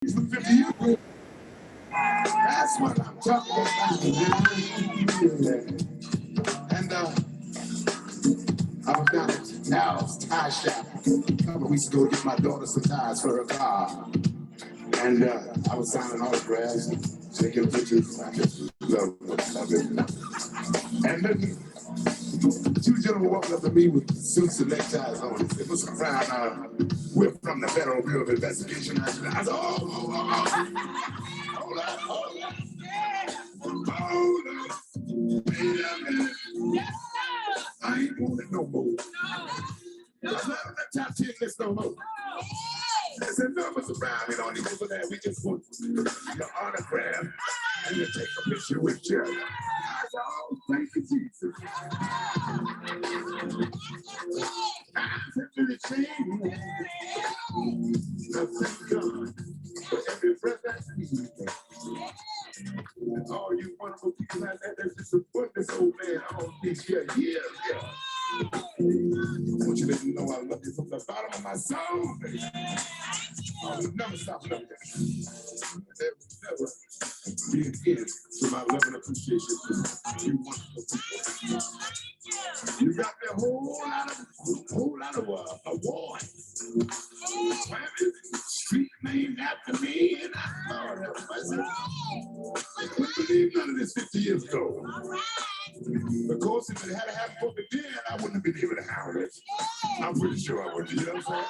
Some 50 years ago. That's what I'm talking about. And I was down at Al's tie shop a couple of weeks ago to get my daughter some ties for her car. And I was signing autographs and taking pictures. I just love it. And then two gentlemen walked up to me with suits and neckties on. They said, "Mr. Brown, we're from the Federal Bureau of Investigation." I said, hold up. Wait a minute. I ain't want it no more. I'm not on that top 10 list no more. I said, "No, Mr. Brown, we don't need to do that. We just want your autograph and you take a picture with you." I said, "Oh, thank you, Jesus." Times have really changed. Now, thank God for every breath I breathe. And all you wonderful people out there that's disappointed this old man all these years. I want you to know I love you from the bottom of my soul, baby. I will never stop loving you. There will never be an end to my love and appreciation for you wonderful people. You got me a whole lot of awards. Street named after me, and I thought I couldn't believe none of this 50 years ago. Of course, if it had happened for me then, I wouldn't have been able to handle it. I'm pretty sure I would. You know what I'm saying?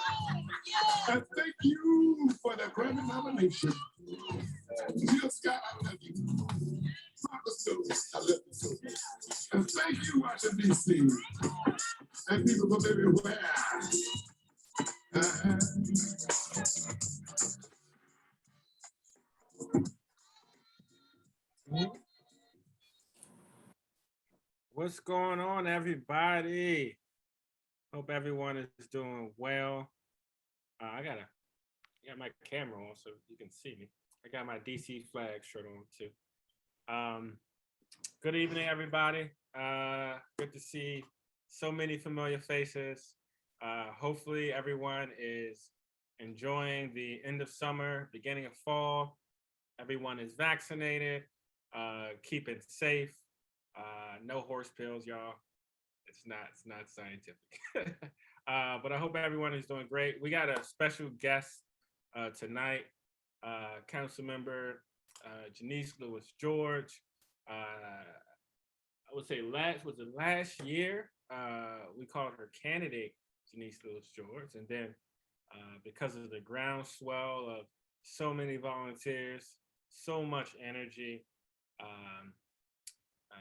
I thank you for the Grammy nomination. Jill Scott, I love you. Martha Stewart, I love you so much. And thank you, Washington, D.C. and people from everywhere. What's going on, everybody? Hope everyone is doing well. I got my camera on so you can see me. I got my DC flag shirt on too. Good evening, everybody. Good to see so many familiar faces. Hopefully everyone is enjoying the end of summer, beginning of fall. Everyone is vaccinated, keeping safe. No horse pills, y'all. It's not scientific. But I hope everyone is doing great. We got a special guest tonight, Council Member Janeese Lewis George. I would say last year we called her candidate Janeese Lewis George, and then because of the groundswell of so many volunteers, so much energy,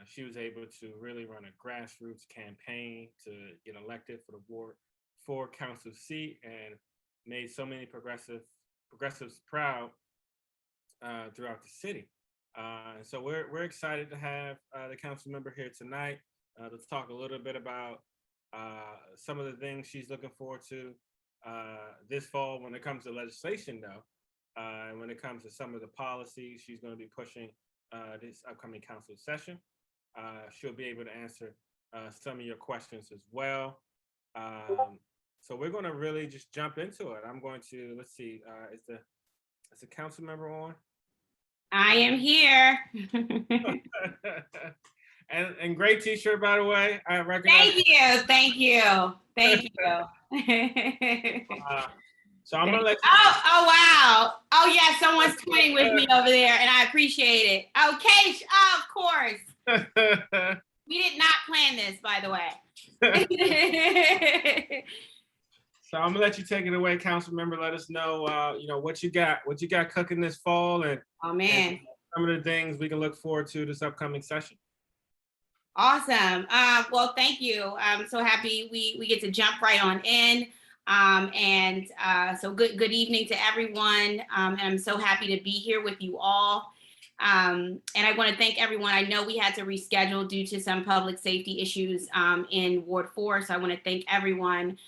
she was able to really run a grassroots campaign to get elected for the Ward 4 council seat and made so many progressives proud throughout the city. So we're excited to have the council member here tonight to talk a little bit about some of the things she's looking forward to this fall when it comes to legislation, though, and when it comes to some of the policies she's going to be pushing this upcoming council session. She'll be able to answer some of your questions as well. So we're going to really just jump into it. I'm going to, let's see, is the council member on? I am here. and great t-shirt, by the way. I recognize. Thank you. So I'm gonna let you. Oh wow. Oh yeah, someone's tweeting with me over there, and I appreciate it. Okay, of course. We did not plan this, by the way. So I'm gonna let you take it away, council member. Let us know, what you got cooking this fall, and and some of the things we can look forward to this upcoming session. Awesome. Well, thank you. I'm so happy we get to jump right on in. So good evening to everyone. And I'm so happy to be here with you all. And I want to thank everyone. I know we had to reschedule due to some public safety issues in Ward 4. So I want to thank everyone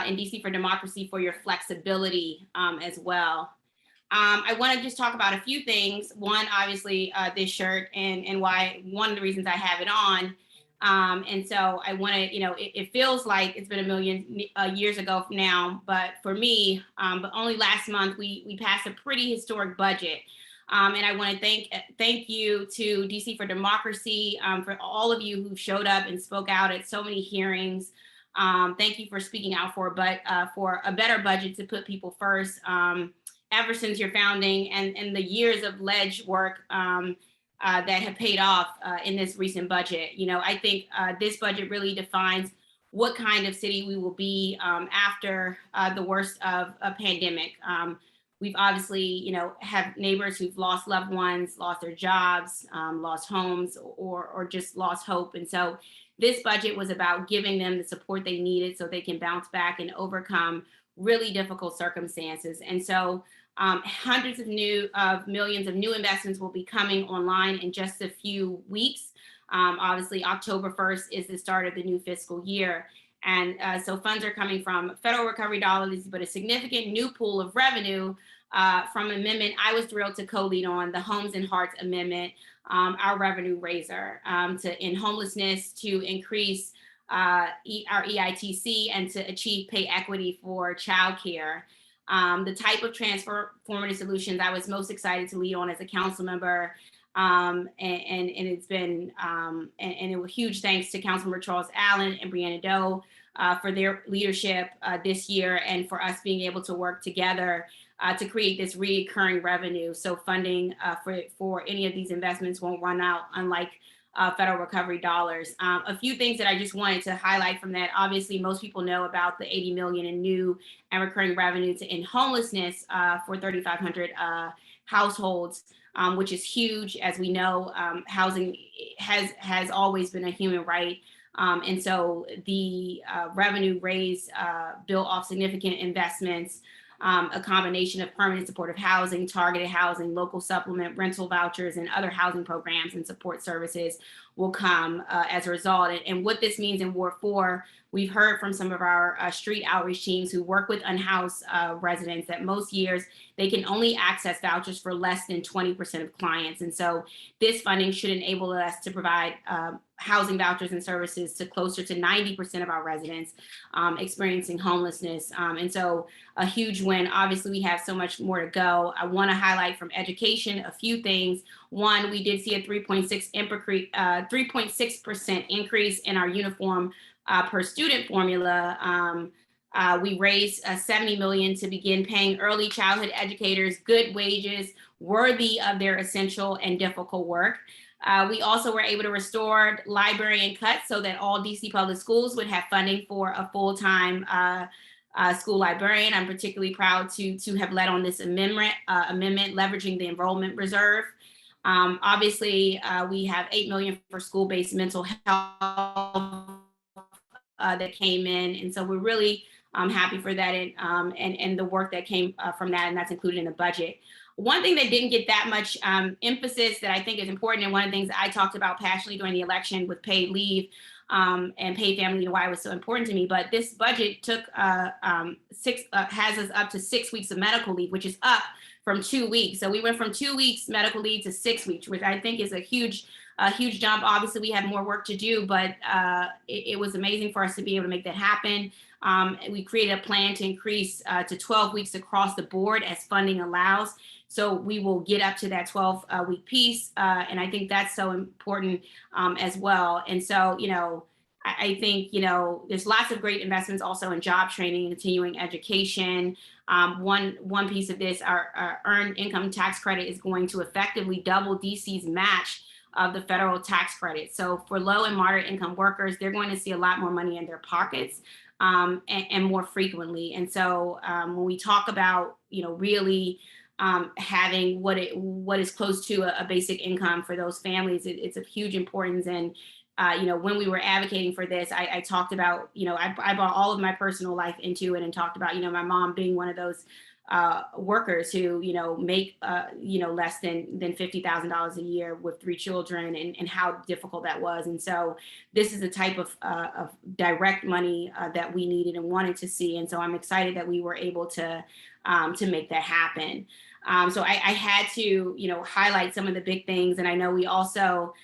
in DC for Democracy for your flexibility as well. I want to just talk about a few things. One, obviously, this shirt and why one of the reasons I have it on And so I want to, it feels like it's been a million years ago from now, but for me, but only last month we passed a pretty historic budget. And I want to thank you to DC for Democracy, for all of you who showed up and spoke out at so many hearings. Thank you for speaking out for a better budget to put people first. Ever since your founding and the years of ledge work that have paid off in this recent budget. I think this budget really defines what kind of city we will be after the worst of a pandemic. We've obviously, have neighbors who've lost loved ones, lost their jobs, lost homes, or just lost hope. And so this budget was about giving them the support they needed so they can bounce back and overcome really difficult circumstances. And so hundreds of millions of new investments will be coming online in just a few weeks. Obviously, October 1st is the start of the new fiscal year. And so funds are coming from federal recovery dollars, but a significant new pool of revenue from an amendment I was thrilled to co-lead on, the Homes and Hearts Amendment, our revenue raiser to end homelessness, to increase our EITC, and to achieve pay equity for childcare. The type of transformative solutions I was most excited to lead on as a council member. And it's been, and it was huge thanks to Councilmember Charles Allen and Brianna Doe for their leadership this year, and for us being able to work together to create this recurring revenue. So funding for any of these investments won't run out, unlike federal recovery dollars. A few things that I just wanted to highlight from that. Obviously, most people know about the 80 million in new and recurring revenue to end homelessness for 3,500 households, which is huge. As we know, housing has always been a human right. And so the revenue raised built off significant investments, a combination of permanent supportive housing, targeted housing, local supplement, rental vouchers, and other housing programs and support services will come as a result. And what this means in Ward 4, we've heard from some of our street outreach teams who work with unhoused residents that most years they can only access vouchers for less than 20% of clients. And so this funding should enable us to provide housing vouchers and services to closer to 90% of our residents experiencing homelessness. And so a huge win. Obviously, we have so much more to go. I want to highlight from education a few things. One, we did see a 3.6% increase in our uniform per student formula. We raised $70 million to begin paying early childhood educators good wages worthy of their essential and difficult work. We also were able to restore librarian cuts so that all DC public schools would have funding for a full-time school librarian. I'm particularly proud to have led on this amendment leveraging the enrollment reserve. Obviously, we have $8 million for school-based mental health that came in. And so we're really happy for that and the work that came from that, and that's included in the budget. One thing that didn't get that much emphasis that I think is important, and one of the things that I talked about passionately during the election with paid leave and paid family leave, why it was so important to me, but this budget took has us up to 6 weeks of medical leave, which is up from 2 weeks. So we went from 2 weeks medical leave to 6 weeks, which I think is a huge jump. Obviously, we have more work to do, but it was amazing for us to be able to make that happen. We created a plan to increase to 12 weeks across the board as funding allows. So we will get up to that 12-week piece. And I think that's so important as well. And so, I think, there's lots of great investments also in job training and continuing education. One piece of this, our earned income tax credit is going to effectively double DC's match of the federal tax credit. So for low and moderate income workers, they're going to see a lot more money in their pockets and more frequently. And so when we talk about, really having what is close to a basic income for those families, it's of huge importance. And when we were advocating for this, I talked about, I brought all of my personal life into it and talked about, my mom being one of those workers who, make, less than $50,000 a year with 3 children and how difficult that was. And so this is the type of direct money that we needed and wanted to see. And so I'm excited that we were able to make that happen. So I had to, highlight some of the big things. And I know we also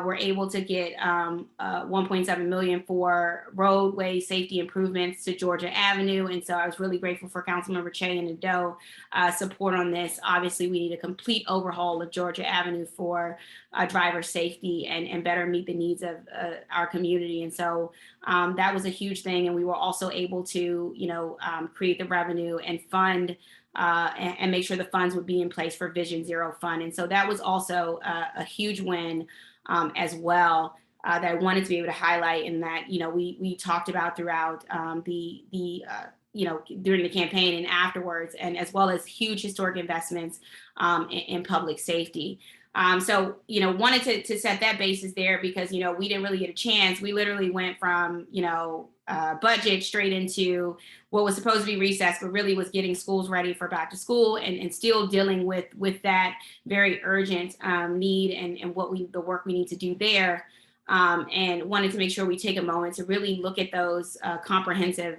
we're able to get 1.7 million for roadway safety improvements to Georgia Avenue. And so I was really grateful for Councilmember Che and Ado support on this. Obviously, we need a complete overhaul of Georgia Avenue for driver safety and better meet the needs of our community. And so that was a huge thing. And we were also able to, create the revenue and fund and make sure the funds would be in place for Vision Zero Fund. And so that was also a huge win as well that I wanted to be able to highlight, and that, we talked about throughout during the campaign and afterwards, and as well as huge historic investments in public safety. Wanted to set that basis there because, we didn't really get a chance. We literally went from, budget straight into what was supposed to be recess, but really was getting schools ready for back to school and still dealing with that very urgent need and the work we need to do there. And wanted to make sure we take a moment to really look at those comprehensive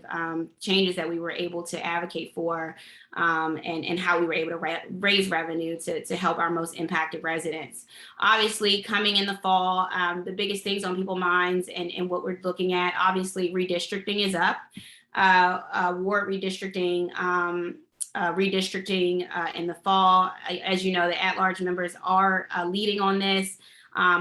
changes that we were able to advocate for and how we were able to raise revenue to help our most impacted residents. Obviously, coming in the fall, the biggest things on people's minds and what we're looking at, obviously, redistricting is up. Ward redistricting, in the fall. As you know, the at-large members are leading on this.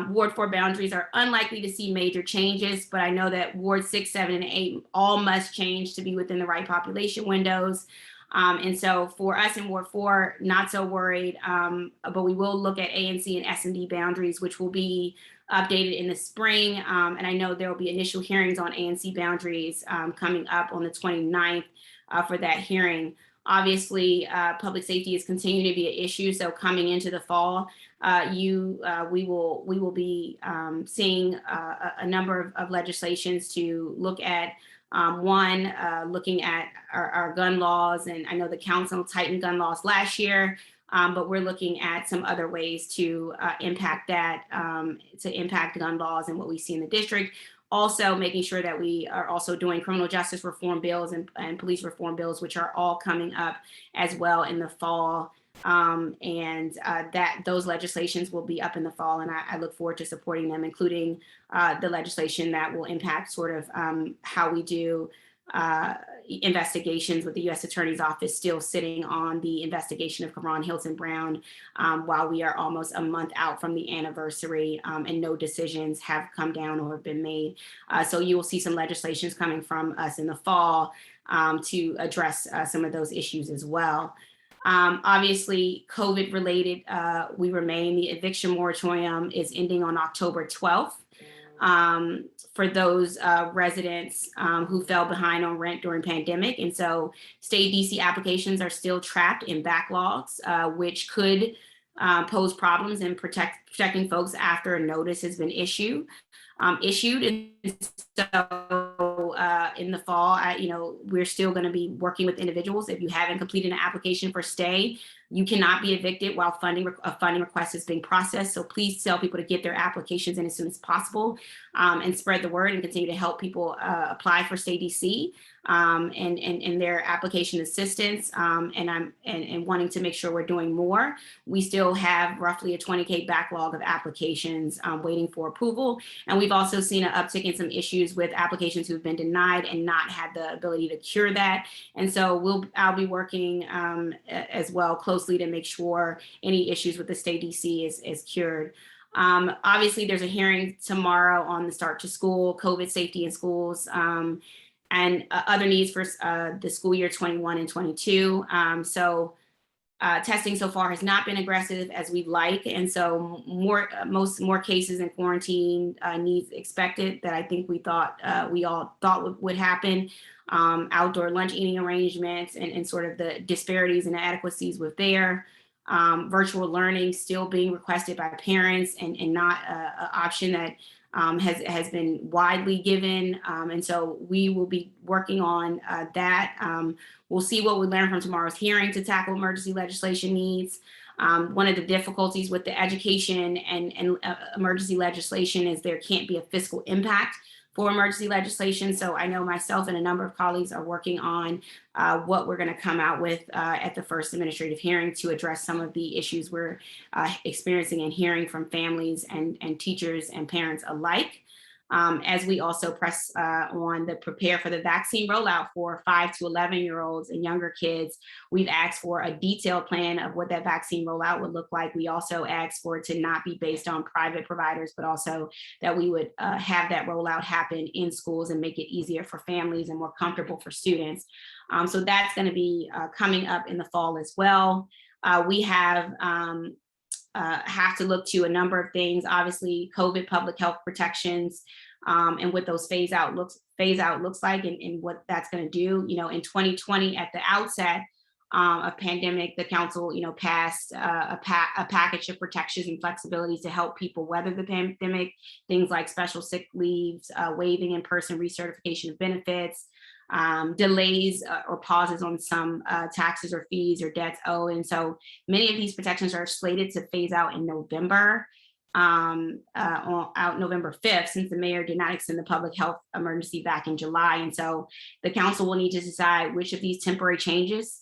Ward 4 boundaries are unlikely to see major changes, but I know that Ward 6, 7, and 8 all must change to be within the right population windows. And so for us in Ward 4, not so worried, but we will look at ANC and S&D boundaries, which will be updated in the spring. And I know there will be initial hearings on ANC boundaries coming up on the 29th for that hearing. Obviously, public safety is continuing to be an issue. So coming into the fall, we will be seeing a number of legislations to look at. Looking at our gun laws, and I know the council tightened gun laws last year, but we're looking at some other ways to impact that, to impact gun laws and what we see in the district. Also making sure that we are also doing criminal justice reform bills and police reform bills, which are all coming up as well in the fall. That those legislations will be up in the fall, and I look forward to supporting them, including the legislation that will impact sort of how we do investigations, with the U.S. Attorney's Office still sitting on the investigation of Karan Hilton Brown while we are almost a month out from the anniversary and no decisions have come down or have been made. So you will see some legislations coming from us in the fall to address some of those issues as well. Obviously, COVID related, we remain. The eviction moratorium is ending on October 12th. For those residents who fell behind on rent during pandemic. And so state DC applications are still trapped in backlogs, which could pose problems in protecting folks after a notice has been issued. And so in the fall, we're still going to be working with individuals. If you haven't completed an application for stay, you cannot be evicted while a funding request is being processed. So please tell people to get their applications in as soon as possible and spread the word and continue to help people apply for Stay DC and their application assistance. And wanting to make sure we're doing more. We still have roughly a 20K backlog of applications waiting for approval. And we've also seen an uptick in some issues with applications who've been denied and not had the ability to cure that. And so I'll be working as well closely to make sure any issues with the Stay DC is cured. Obviously, there's a hearing tomorrow on the start to school, COVID safety in schools, and other needs for the school year 21 and 22. Testing so far has not been aggressive as we'd like. And so more cases in quarantine needs expected that I think we all thought would happen. Outdoor lunch eating arrangements and sort of the disparities and inadequacies with there. Virtual learning still being requested by parents and not an option that has been widely given. And so we will be working on that. We'll see what we learn from tomorrow's hearing to tackle emergency legislation needs. One of the difficulties with the education and emergency legislation is there can't be a fiscal impact for emergency legislation. So I know myself and a number of colleagues are working on what we're going to come out with at the first administrative hearing to address some of the issues we're experiencing and hearing from families and teachers and parents alike. As we also press on the prepare for the vaccine rollout for 5 to 11-year-olds and younger kids, we've asked for a detailed plan of what that vaccine rollout would look like. We also asked for it to not be based on private providers, but also that we would have that rollout happen in schools and make it easier for families and more comfortable for students. So that's going to be coming up in the fall as well. We have to look to a number of things, obviously COVID public health protections, and what those phase out looks like and what that's going to do. You know, in 2020 at the outset of pandemic, the council, passed a package of protections and flexibilities to help people weather the pandemic, things like special sick leaves, waiving in-person recertification of benefits, delays or pauses on some taxes or fees or debts owed. And so many of these protections are slated to phase out in November, out November 5th, since the mayor did not extend the public health emergency back in July. And so the council will need to decide which of these temporary changes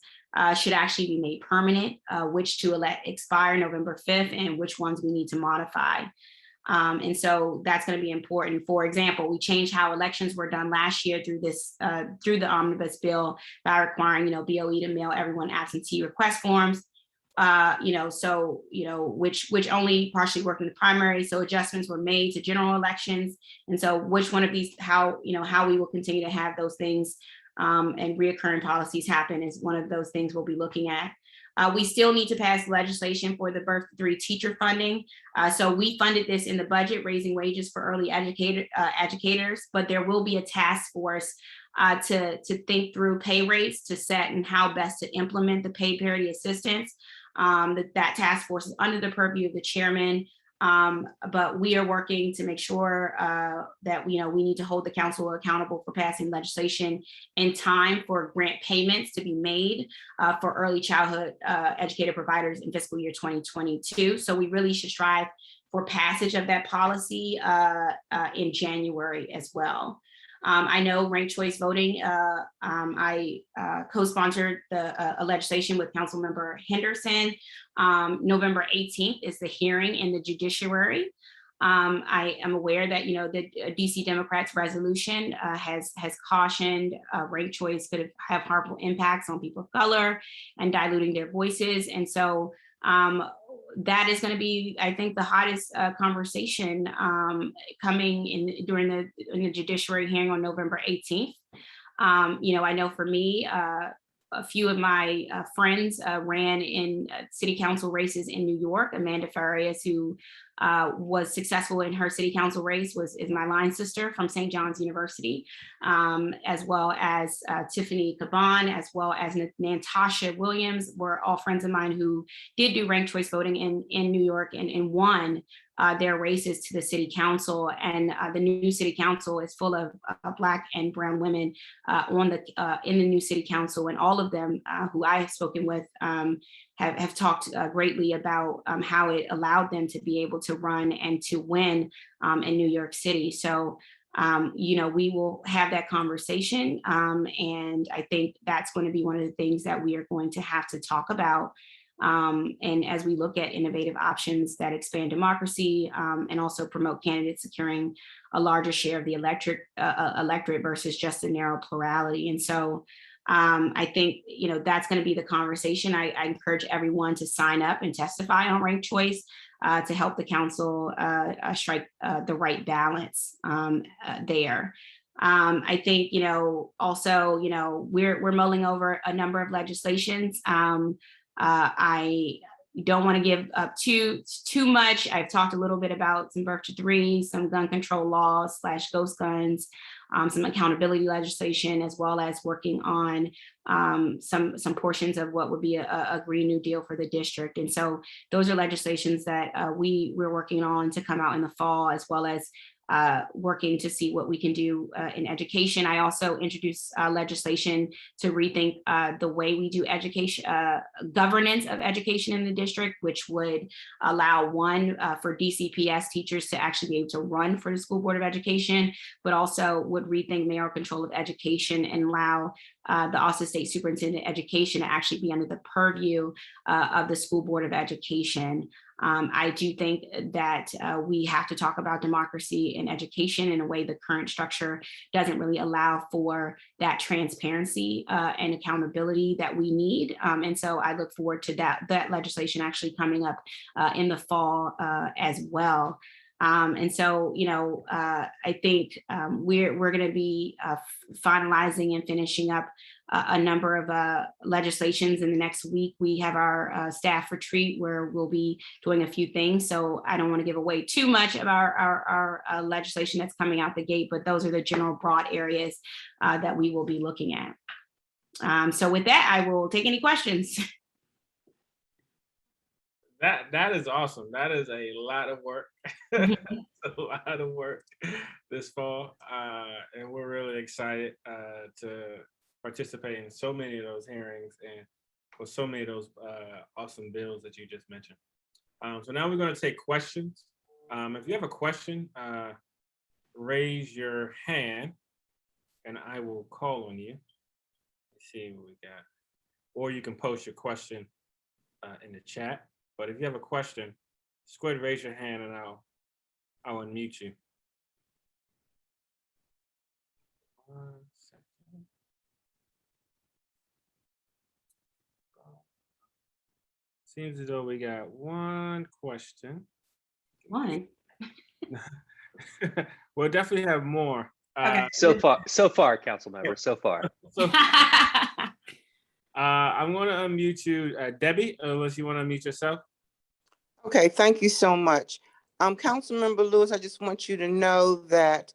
should actually be made permanent, which to let expire November 5th, and which ones we need to modify. And so that's going to be important. For example, we changed how elections were done last year through the omnibus bill by requiring, BOE to mail everyone absentee request forms. Which only partially worked in the primary. So adjustments were made to general elections. And so which one of these, how we will continue to have those things and reoccurring policies happen is one of those things we'll be looking at. We still need to pass legislation for the birth to 3 teacher funding. So we funded this in the budget, raising wages for early educators, but there will be a task force to think through pay rates to set and how best to implement the pay parity assistance. That task force is under the purview of the chairman. But we are working to make sure that we need to hold the council accountable for passing legislation in time for grant payments to be made for early childhood educator providers in fiscal year 2022. So we really should strive for passage of that policy in January as well. I know ranked choice voting, I co-sponsored a legislation with Councilmember Henderson. November 18th is the hearing in the judiciary. I am aware that, the DC Democrats resolution has cautioned ranked choice could have harmful impacts on people of color and diluting their voices. And so that is going to be, I think, the hottest conversation coming in during the judiciary hearing on November 18th. I know for me, a few of my friends ran in city council races in New York. Amanda Farias, who was successful in her city council race, is my line sister from St. John's University, as well as Tiffany Caban, as well as Natasha Williams, were all friends of mine who did do ranked choice voting in New York and won their races to the city council. And the new city council is full of Black and brown women in the new city council, and all of them who I have spoken with have talked greatly about how it allowed them to be able to run and to win in New York City. So, we will have that conversation. And I think that's going to be one of the things that we are going to have to talk about. And as we look at innovative options that expand democracy and also promote candidates securing a larger share of the electorate versus just a narrow plurality. And so I think, that's going to be the conversation. I encourage everyone to sign up and testify on ranked choice to help the council strike the right balance there. I think, also, we're mulling over a number of legislations. I don't want to give up too much. I've talked a little bit about some birth to 3, some gun control laws / ghost guns, some accountability legislation, as well as working on some portions of what would be a Green New Deal for the district. And so those are legislations that we're working on to come out in the fall, as well as working to see what we can do in education. I also introduced legislation to rethink the way we do education, governance of education in the district, which would allow for DCPS teachers to actually be able to run for the School Board of Education, but also would rethink mayoral control of education and allow the Austin State Superintendent of Education to actually be under the purview of the School Board of Education. I do think that we have to talk about democracy in education in a way the current structure doesn't really allow for that transparency and accountability that we need. And so I look forward to that legislation actually coming up in the fall as well. And so, I think we're going to be finalizing and finishing up a number of legislations in the next week. We have our staff retreat where we'll be doing a few things. So I don't want to give away too much of our legislation that's coming out the gate, but those are the general broad areas that we will be looking at. So with that, I will take any questions. That is awesome. That is a lot of work. A lot of work this fall, and we're really excited to participate in so many of those hearings and with so many of those awesome bills that you just mentioned. So now we're going to take questions. If you have a question, raise your hand, and I will call on you. Let's see what we got. Or you can post your question in the chat. But if you have a question, just go ahead and raise your hand and I'll unmute you. 1 second. Seems as though we got one question. One. We'll definitely have more. Okay. So far, council member, so far. I'm going to unmute you, Debbie, unless you want to unmute yourself. Okay, thank you so much. Councilmember Lewis, I just want you to know that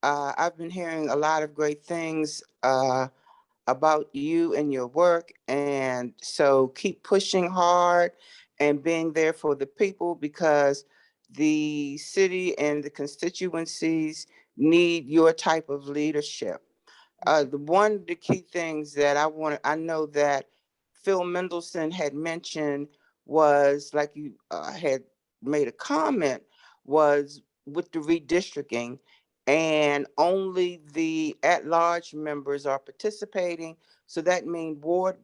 I've been hearing a lot of great things about you and your work. And so keep pushing hard and being there for the people, because the city and the constituencies need your type of leadership. One of the key things that I know that Phil Mendelson had mentioned was, like you had made a comment, was with the redistricting, and only the at-large members are participating. So that means ward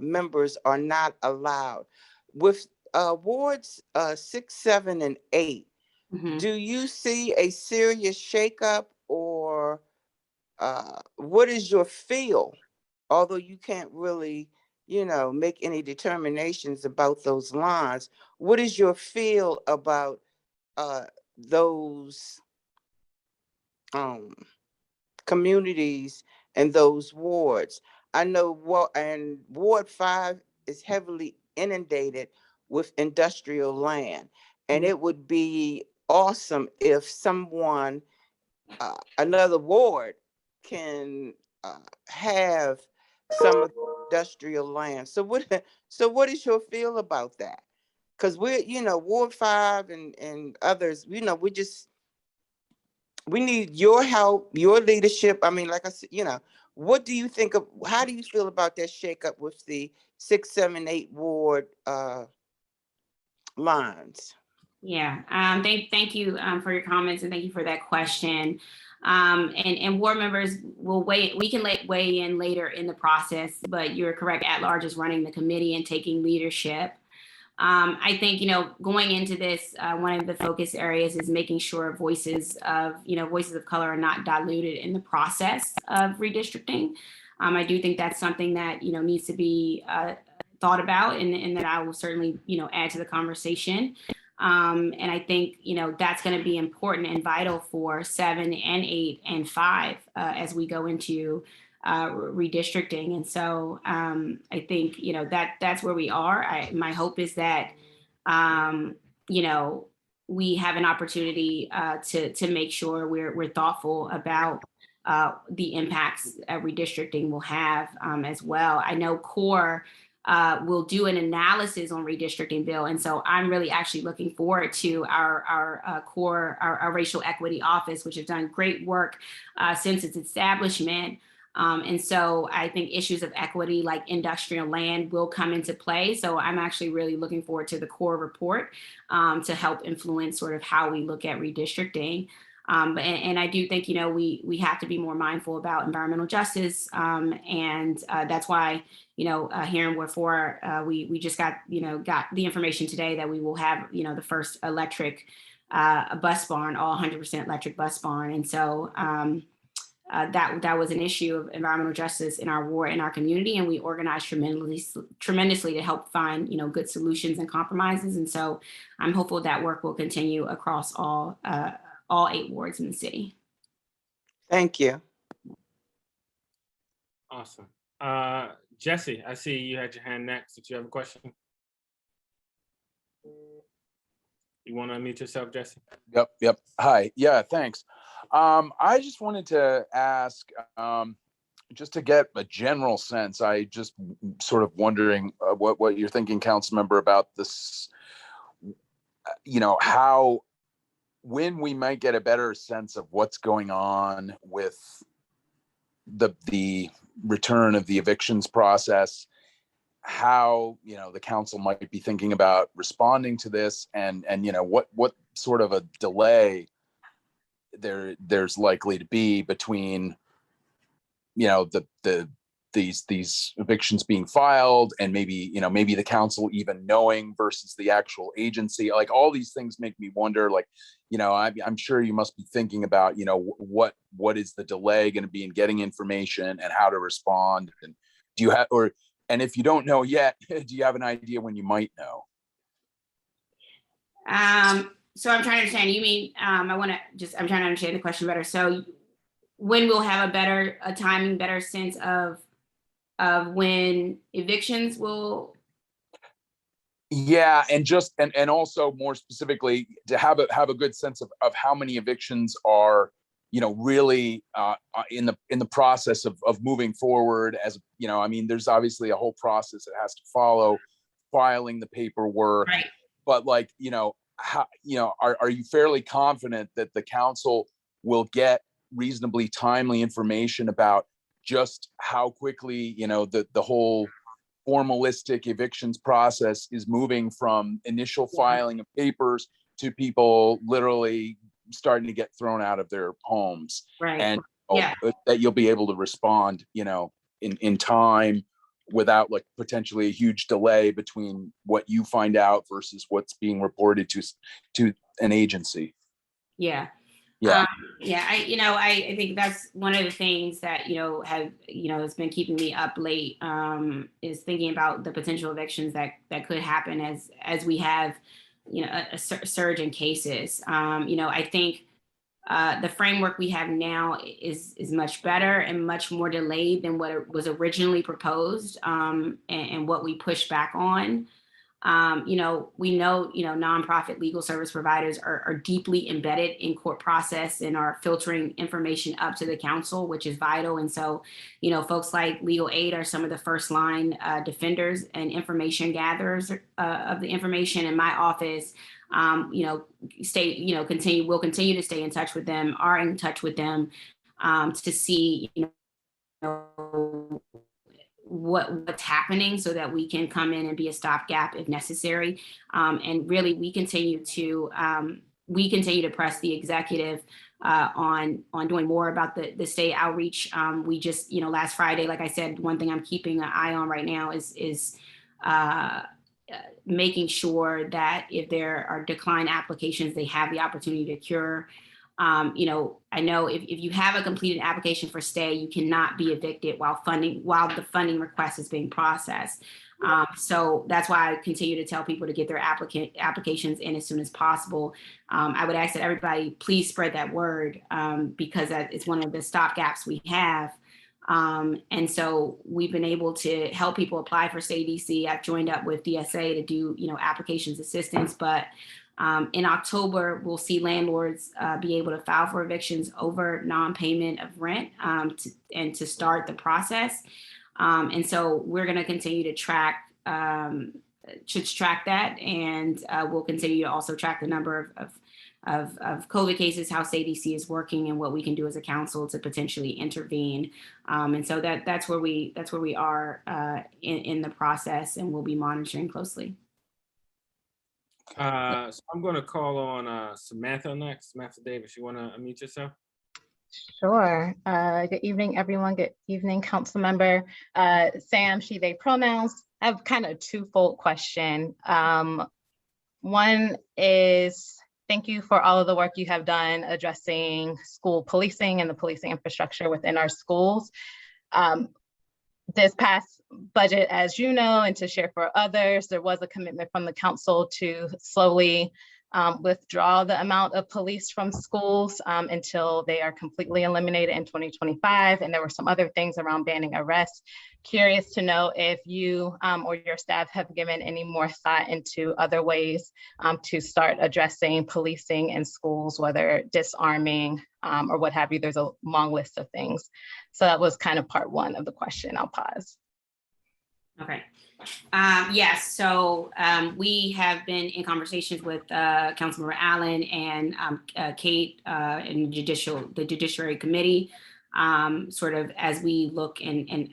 members are not allowed. With wards 6, 7, and 8, do you see a serious shakeup, or what is your feel? Although you can't really, make any determinations about those lines, what is your feel about those communities and those wards? I know and Ward 5 is heavily inundated with industrial land, and it would be awesome if someone, another ward, can have some of the industrial land. So what is your feel about that? Because we're, Ward 5 and others, we need your help, your leadership. I mean, like I said, what do you think of, how do you feel about that shakeup with the 6, 7, 8 ward lines? Yeah, thank you for your comments, and thank you for that question. And ward members will we can weigh in later in the process, but you're correct, at-large is running the committee and taking leadership. I think, going into this, one of the focus areas is making sure voices of color are not diluted in the process of redistricting. I do think that's something that, needs to be thought about, and that I will certainly, add to the conversation. And I think, that's going to be important and vital for 7 and 8 and 5 as we go into redistricting. And so I think, that's where we are. My hope is that, we have an opportunity to make sure we're thoughtful about the impacts redistricting will have as well. I know CORE will do an analysis on redistricting bill. And so I'm really actually looking forward to our racial equity office, which has done great work since its establishment. And so I think issues of equity like industrial land will come into play. So I'm actually really looking forward to the core report to help influence sort of how we look at redistricting. And I do think, we have to be more mindful about environmental justice. And that's why, here in Ward 4, we just got the information today that we will have, the first electric bus barn, all 100% electric bus barn. And so that was an issue of environmental justice in our ward, in our community, and we organized tremendously to help find good solutions and compromises. And so I'm hopeful that work will continue across all 8 wards in the city. Thank you. Awesome. Jesse, I see you had your hand next. Did you have a question? You want to unmute yourself, Jesse? Yep. Hi. Yeah, thanks. I just wanted to ask, just to get a general sense, I just sort of wondering what you're thinking, council member, about this, when we might get a better sense of what's going on with the return of the evictions process, how, the council might be thinking about responding to this, and what sort of a delay there's likely to be between these evictions being filed and maybe the council even knowing versus the actual agency. Like, all these things make me wonder, like, I'm sure you must be thinking about what is the delay going to be in getting information and how to respond, and do you have, and if you don't know yet, do you have an idea when you might know? So I'm trying to understand, you mean, I'm trying to understand the question better. So when we'll have a timing, better sense of when evictions will. Yeah, and also more specifically to have a good sense of how many evictions are, really in the process of moving forward. As there's obviously a whole process that has to follow, filing the paperwork, right. But like, how, are you fairly confident that the council will get reasonably timely information about just how quickly, the whole formalistic evictions process is moving from initial filing of papers to people literally starting to get thrown out of their homes, right. And that you'll be able to respond, in time, without like potentially a huge delay between what you find out versus what's being reported to an agency? Yeah. I think that's one of the things that has been keeping me up late, is thinking about the potential evictions that could happen as we have a surge in cases. I think the framework we have now is much better and much more delayed than what was originally proposed, and what we pushed back on. We know, nonprofit legal service providers are deeply embedded in court process and are filtering information up to the council, which is vital. And so, folks like legal aid are some of the first line defenders and information gatherers of the information. In my office, we'll continue to stay in touch with them, are in touch with them, to see, what's happening so that we can come in and be a stopgap if necessary. And really, we continue to press the executive on doing more about the state outreach. We just, last Friday, like I said, one thing I'm keeping an eye on right now is making sure that if there are decline applications, they have the opportunity to cure. I know if you have a completed application for stay, you cannot be evicted while the funding request is being processed. So that's why I continue to tell people to get their applications in as soon as possible. I would ask that everybody please spread that word, because that is one of the stopgaps we have. And so we've been able to help people apply for Stay DC. I've joined up with DSA to do, applications assistance, but in October, we'll see landlords be able to file for evictions over non-payment of rent, to start the process. And so we're going to continue to track track that, and we'll continue to also track the number of COVID cases, how CDC is working, and what we can do as a council to potentially intervene. And so that's where we are in the process, and we'll be monitoring closely. So I'm going to call on Samantha next. Samantha Davis, you want to unmute yourself? Sure. Good evening, everyone. Good evening, council member. Sam, she, they pronouns. I have kind of a twofold question. One is, thank you for all of the work you have done addressing school policing and the policing infrastructure within our schools. This past budget, as you know, and to share for others, there was a commitment from the council to slowly withdraw the amount of police from schools until they are completely eliminated in 2025. And there were some other things around banning arrests. Curious to know if you or your staff have given any more thought into other ways to start addressing policing in schools, whether disarming or what have you. There's a long list of things. So that was kind of part one of the question. I'll pause. Okay. Yes, so we have been in conversations with Councilmember Allen and Kate and the Judiciary Committee, sort of as we look and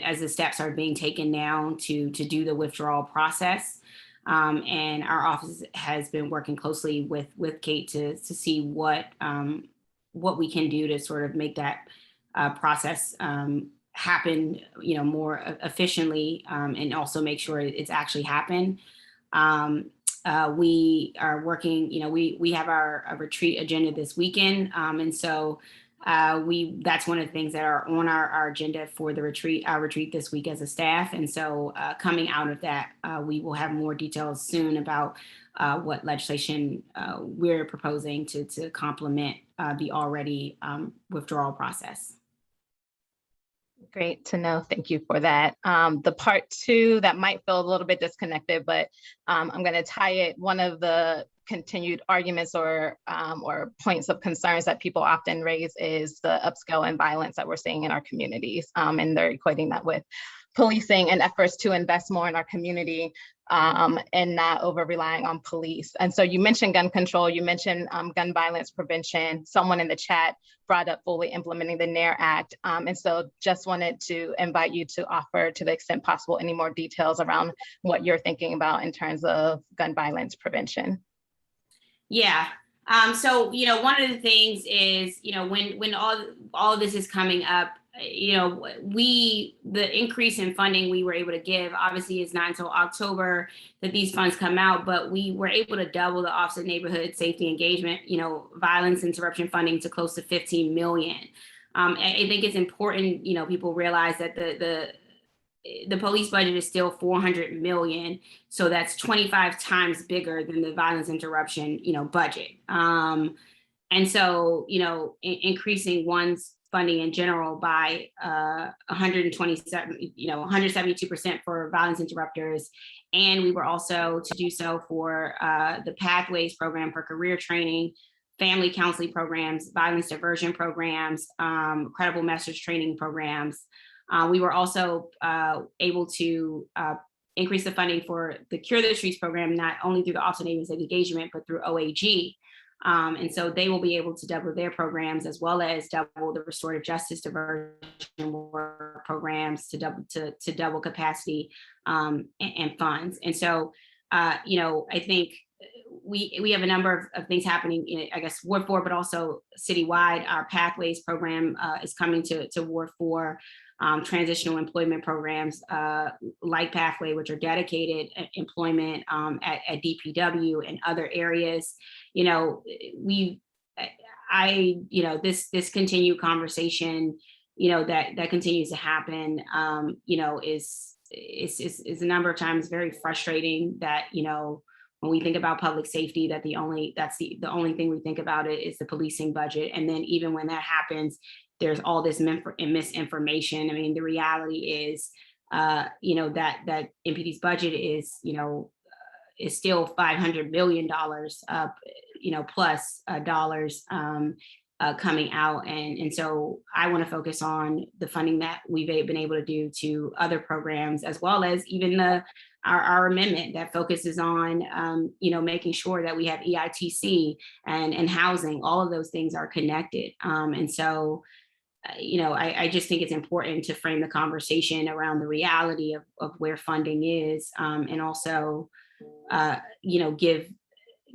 as the steps are being taken now to do the withdrawal process. And our office has been working closely with Kate to see what we can do to sort of make that process happen, more efficiently, and also make sure it's actually happened. We are working, we have our retreat agenda this weekend. And so that's one of the things that are on our agenda for the retreat, our retreat this week as a staff. And so coming out of that, we will have more details soon about what legislation we're proposing to complement the already withdrawal process. Great to know. Thank you for that. The part two that might feel a little bit disconnected, but I'm going to tie it. One of the continued arguments or points of concerns that people often raise is the upscale and violence that we're seeing in our communities. And they're equating that with policing and efforts to invest more in our community and not over relying on police. And so you mentioned gun control, you mentioned gun violence prevention. Someone in the chat brought up fully implementing the NARE Act. And so just wanted to invite you to offer, to the extent possible, any more details around what you're thinking about in terms of gun violence prevention. Yeah. So, one of the things is, when all of this is coming up, the increase in funding we were able to give, obviously is not until October that these funds come out, but we were able to double the Office of Neighborhood Safety Engagement, violence interruption funding to close to 15 million. I think it's important, people realize that the police budget is still 400 million. So that's 25 times bigger than the violence interruption, budget. And so, increasing one's funding in general by 172% for violence interrupters. And we were also to do so for the Pathways program for career training, family counseling programs, violence diversion programs, credible message training programs. We were also able to increase the funding for the Cure the Streets program, not only through the Office of Neighborhood Engagement, but through OAG. And so they will be able to double their programs, as well as double the restorative justice diversion work programs to double capacity and funds. And so, I think we have a number of things happening, I guess, Ward 4, but also citywide. Our Pathways program is coming to Ward 4. Transitional employment programs like Pathway, which are dedicated employment at DPW and other areas. This continued conversation, that continues to happen, is a number of times very frustrating that, when we think about public safety, that the only thing we think about it is the policing budget. And then even when that happens, there's all this misinformation. I mean, the reality is, that MPD's budget is still $500 million plus dollars. coming out. And so I want to focus on the funding that we've been able to do to other programs, as well as even our amendment that focuses on, making sure that we have EITC and housing. All of those things are connected. And so, I just think it's important to frame the conversation around the reality of where funding is, and also,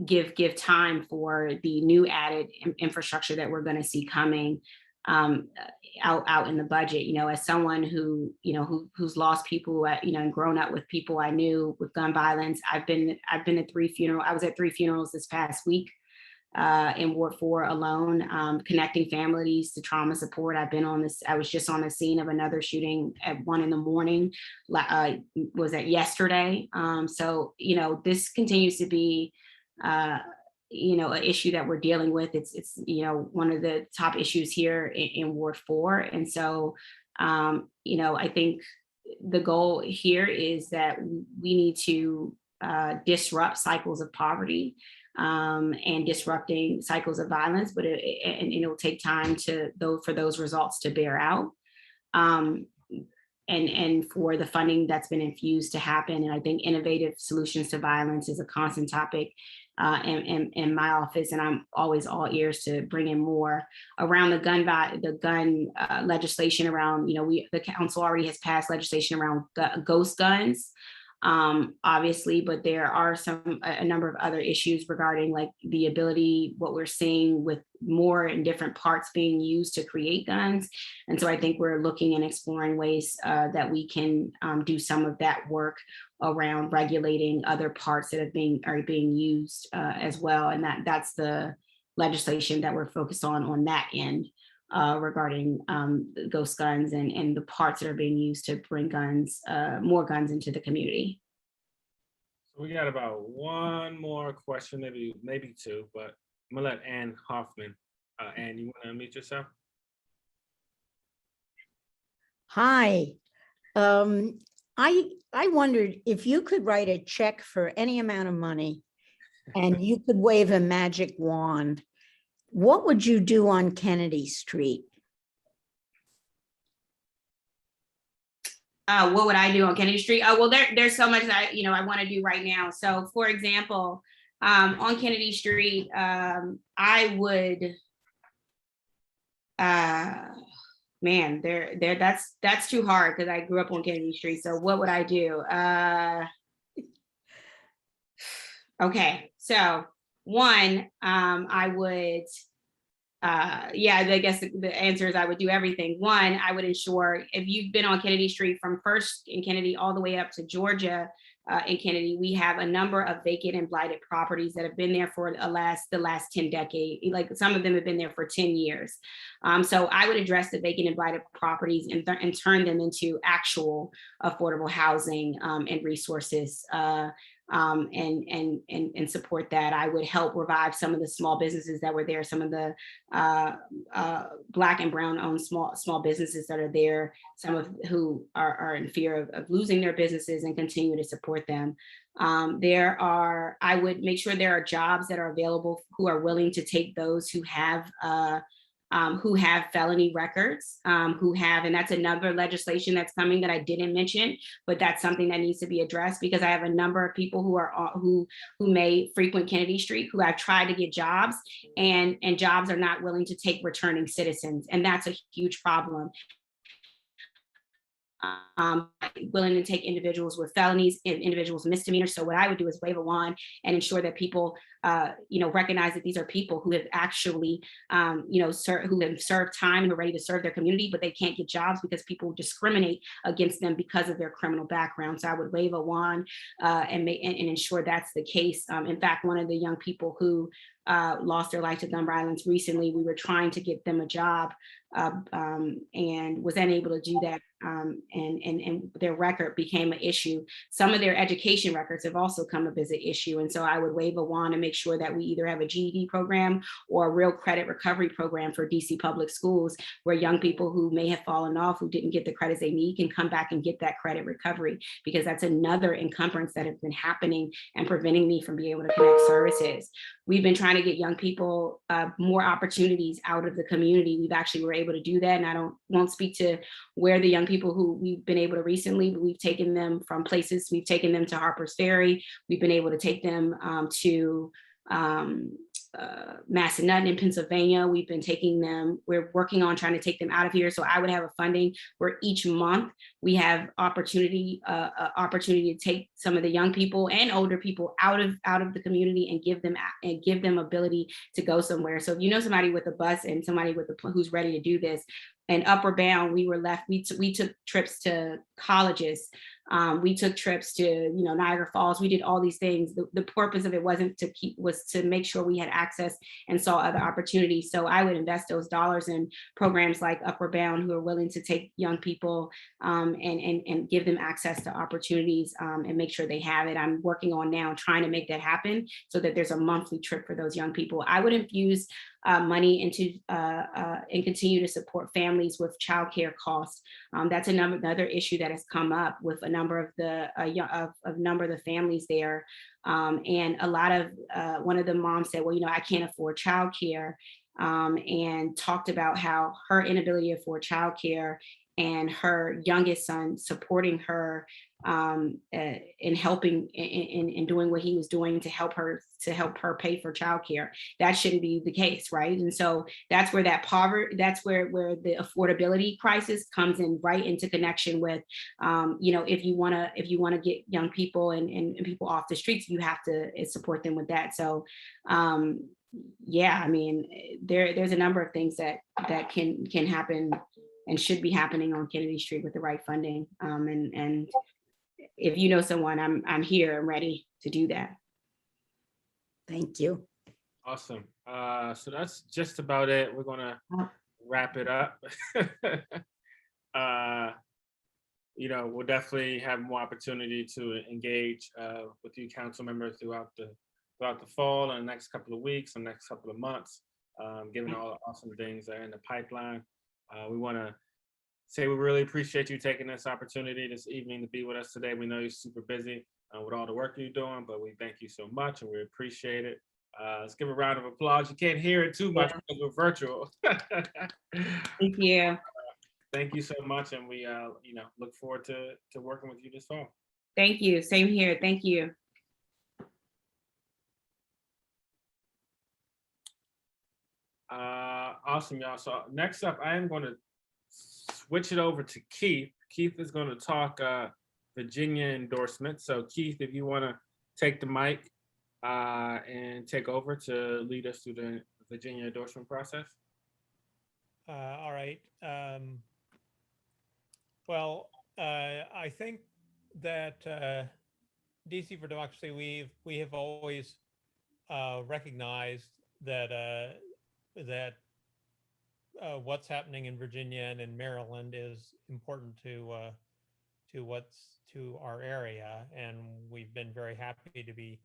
give time for the new added infrastructure that we're going to see coming out in the budget. As someone who's lost people, and grown up with people I knew with gun violence, I've been at 3 funerals. I was at 3 funerals this past week in Ward 4 alone, connecting families to trauma support. I was just on the scene of another shooting at 1 a.m. Was that yesterday? So, this continues to be an issue that we're dealing with. It's one of the top issues here in Ward 4. And so, I think the goal here is that we need to disrupt cycles of poverty and disrupting cycles of violence, but it'll take time for those results to bear out. And for the funding that's been infused to happen. And I think innovative solutions to violence is a constant topic in my office, and I'm always all ears to bring in more around the gun legislation around, the council already has passed legislation around ghost guns, obviously, but there are a number of other issues regarding like the ability, what we're seeing with more and different parts being used to create guns. And so I think we're looking and exploring ways that we can do some of that work around regulating other parts that are being used as well. And that's the legislation that we're focused on that end regarding ghost guns and the parts that are being used to bring more guns into the community. So we got about one more question, maybe two, but I'm gonna let Ann Hoffman. Ann, you wanna unmute yourself? Hi. I wondered if you could write a check for any amount of money and you could wave a magic wand, what would you do on Kennedy Street? What would I do on Kennedy Street? Oh, well, there's so much that I want to do right now. So, for example, on Kennedy Street, I would, man, that's too hard because I grew up on Kennedy Street. So, what would I do? Okay, so one, I would. I guess the answer is I would do everything. One, I would ensure, if you've been on Kennedy Street from First in Kennedy all the way up to Georgia in Kennedy, we have a number of vacant and blighted properties that have been there for the last 10 decades. Like some of them have been there for 10 years. So I would address the vacant and blighted properties and turn them into actual affordable housing and resources. And support that. I would help revive some of the small businesses that were there, some of the Black and Brown owned small businesses that are there, some of who are in fear of losing their businesses, and continue to support them. I would make sure there are jobs that are available who are willing to take those who have felony records, and that's another legislation that's coming that I didn't mention, but that's something that needs to be addressed, because I have a number of people who may frequent Kennedy Street who I've tried to get jobs, and jobs are not willing to take returning citizens, and that's a huge problem. Willing to take individuals with felonies, individuals with misdemeanors. So what I would do is wave a wand and ensure that people, recognize that these are people who have actually, who have served time and are ready to serve their community, but they can't get jobs because people discriminate against them because of their criminal background. So I would wave a wand and ensure that's the case. In fact, one of the young people who lost their life to gun violence recently, we were trying to get them a job and was unable to do that. And their record became an issue. Some of their education records have also come up as an issue. And so I would wave a wand and make sure that we either have a GED program or a real credit recovery program for DC public schools, where young people who may have fallen off, who didn't get the credits they need, can come back and get that credit recovery, because that's another encumbrance that has been happening and preventing me from being able to connect services. We've been trying trying to get young people more opportunities out of the community. We've actually were able to do that. And I won't speak to where the young people who we've been able to recently, but we've taken them from places. We've taken them to Harper's Ferry. We've been able to take them to Massanutten in Pennsylvania. We've been taking them, we're working on trying to take them out of here. So I would have a funding where each month we have opportunity to take some of the young people and older people out of the community and give them ability to go somewhere. So if you know somebody with a bus and somebody who's ready to do this, and Upper Bound, we took trips to colleges. We took trips to, Niagara Falls. We did all these things. The purpose of it was to make sure we had access and saw other opportunities. So I would invest those dollars in programs like Upper Bound, who are willing to take young people and give them access to opportunities and make sure they have it. I'm working on now trying to make that happen so that there's a monthly trip for those young people. I would infuse money into and continue to support families with childcare costs. That's another issue that has come up with a number of the families there. And a lot of one of the moms said, well, I can't afford childcare, and talked about how her inability to afford childcare and her youngest son supporting her in helping in doing what he was doing to help her pay for childcare. That shouldn't be the case, right? And so that's where that's where the affordability crisis comes in, right into connection with, if you want to get young people and people off the streets, you have to support them with that. So yeah, I mean, there's a number of things that can happen and should be happening on Kennedy Street with the right funding. And if you know someone, I'm here, I'm ready to do that. Thank you. Awesome. So that's just about it. We're gonna wrap it up. We'll definitely have more opportunity to engage with you council members throughout the fall and the next couple of weeks and next couple of months, given all the awesome things that are in the pipeline. We want to say we really appreciate you taking this opportunity this evening to be with us today. We know you're super busy with all the work you're doing, but we thank you so much and we appreciate it. Let's give a round of applause. You can't hear it too much because we're virtual. Thank you. Thank you so much, and we look forward to working with you this fall. Thank you. Same here. Thank you. Awesome, y'all. So next up, I am going to switch it over to Keith. Keith is going to talk Virginia endorsement. So Keith, if you want to take the mic and take over to lead us through the Virginia endorsement process. All right. I think that DC for Democracy, we have always recognized that what's happening in Virginia and in Maryland is important to our area, and we've been very happy to be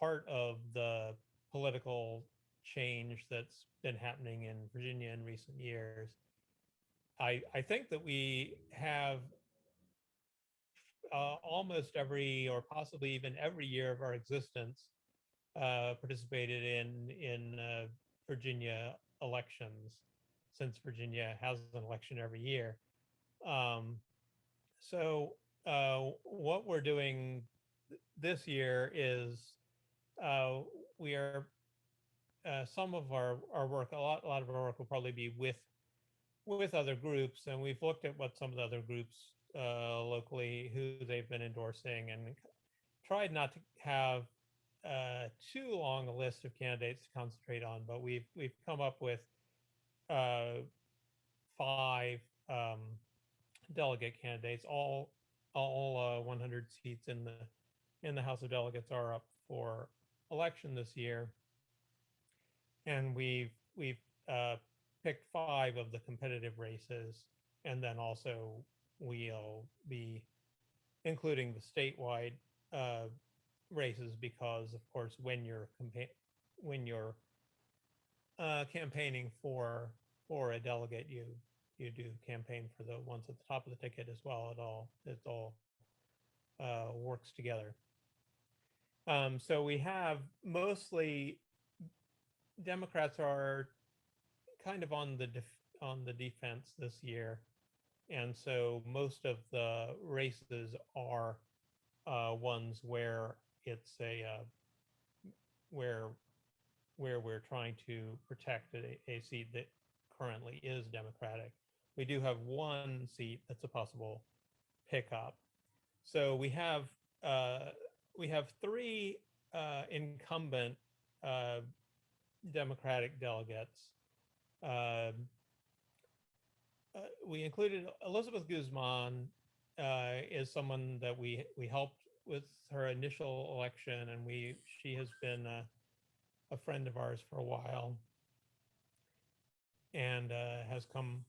part of the political change that's been happening in Virginia in recent years. I think that we have almost every, or possibly even every year of our existence, participated in Virginia elections, since Virginia has an election every year. So what we're doing this year is we are some of our work, a lot of our work will probably be with other groups, and we've looked at what some of the other groups locally, who they've been endorsing, and tried not to have too long a list of candidates to concentrate on, but we've come up with 5 delegate candidates. All 100 seats in the House of Delegates are up for election this year, and we've picked 5 of the competitive races, and then also we'll be including the statewide races, because of course when you're campaigning for a delegate, you do campaign for the ones at the top of the ticket as well. It all works together. So we have mostly Democrats are kind of on the defense this year, and so most of the races are ones where it's where we're trying to protect a seat that currently is Democratic. We do have one seat that's a possible pickup. So we have three incumbent Democratic delegates. We included Elizabeth Guzman is someone that we helped with her initial election, and she has been a friend of ours for a while, and has come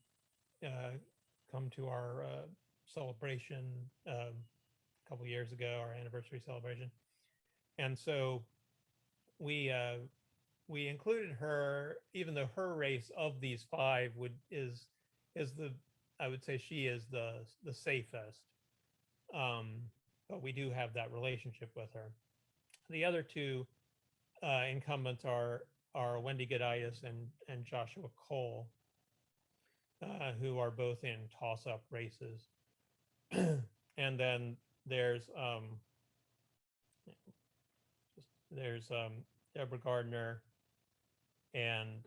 to our celebration a couple years ago, our anniversary celebration, and so we included her, even though her race of these five is the, I would say she is the safest, but we do have that relationship with her. The other two incumbents are Wendy Goditis and Joshua Cole, who are both in toss-up races. And then there's Deborah Gardner and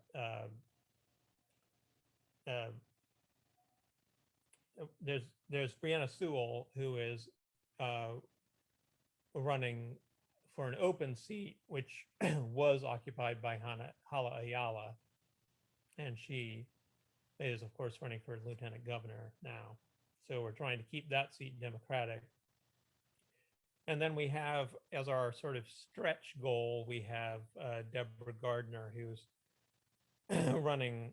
there's Brianna Sewell, who is running for an open seat, which was occupied by Hala Ayala, and she is, of course, running for lieutenant governor now. So we're trying to keep that seat Democratic. And then we have, as our sort of stretch goal, we have Deborah Gardner, who's running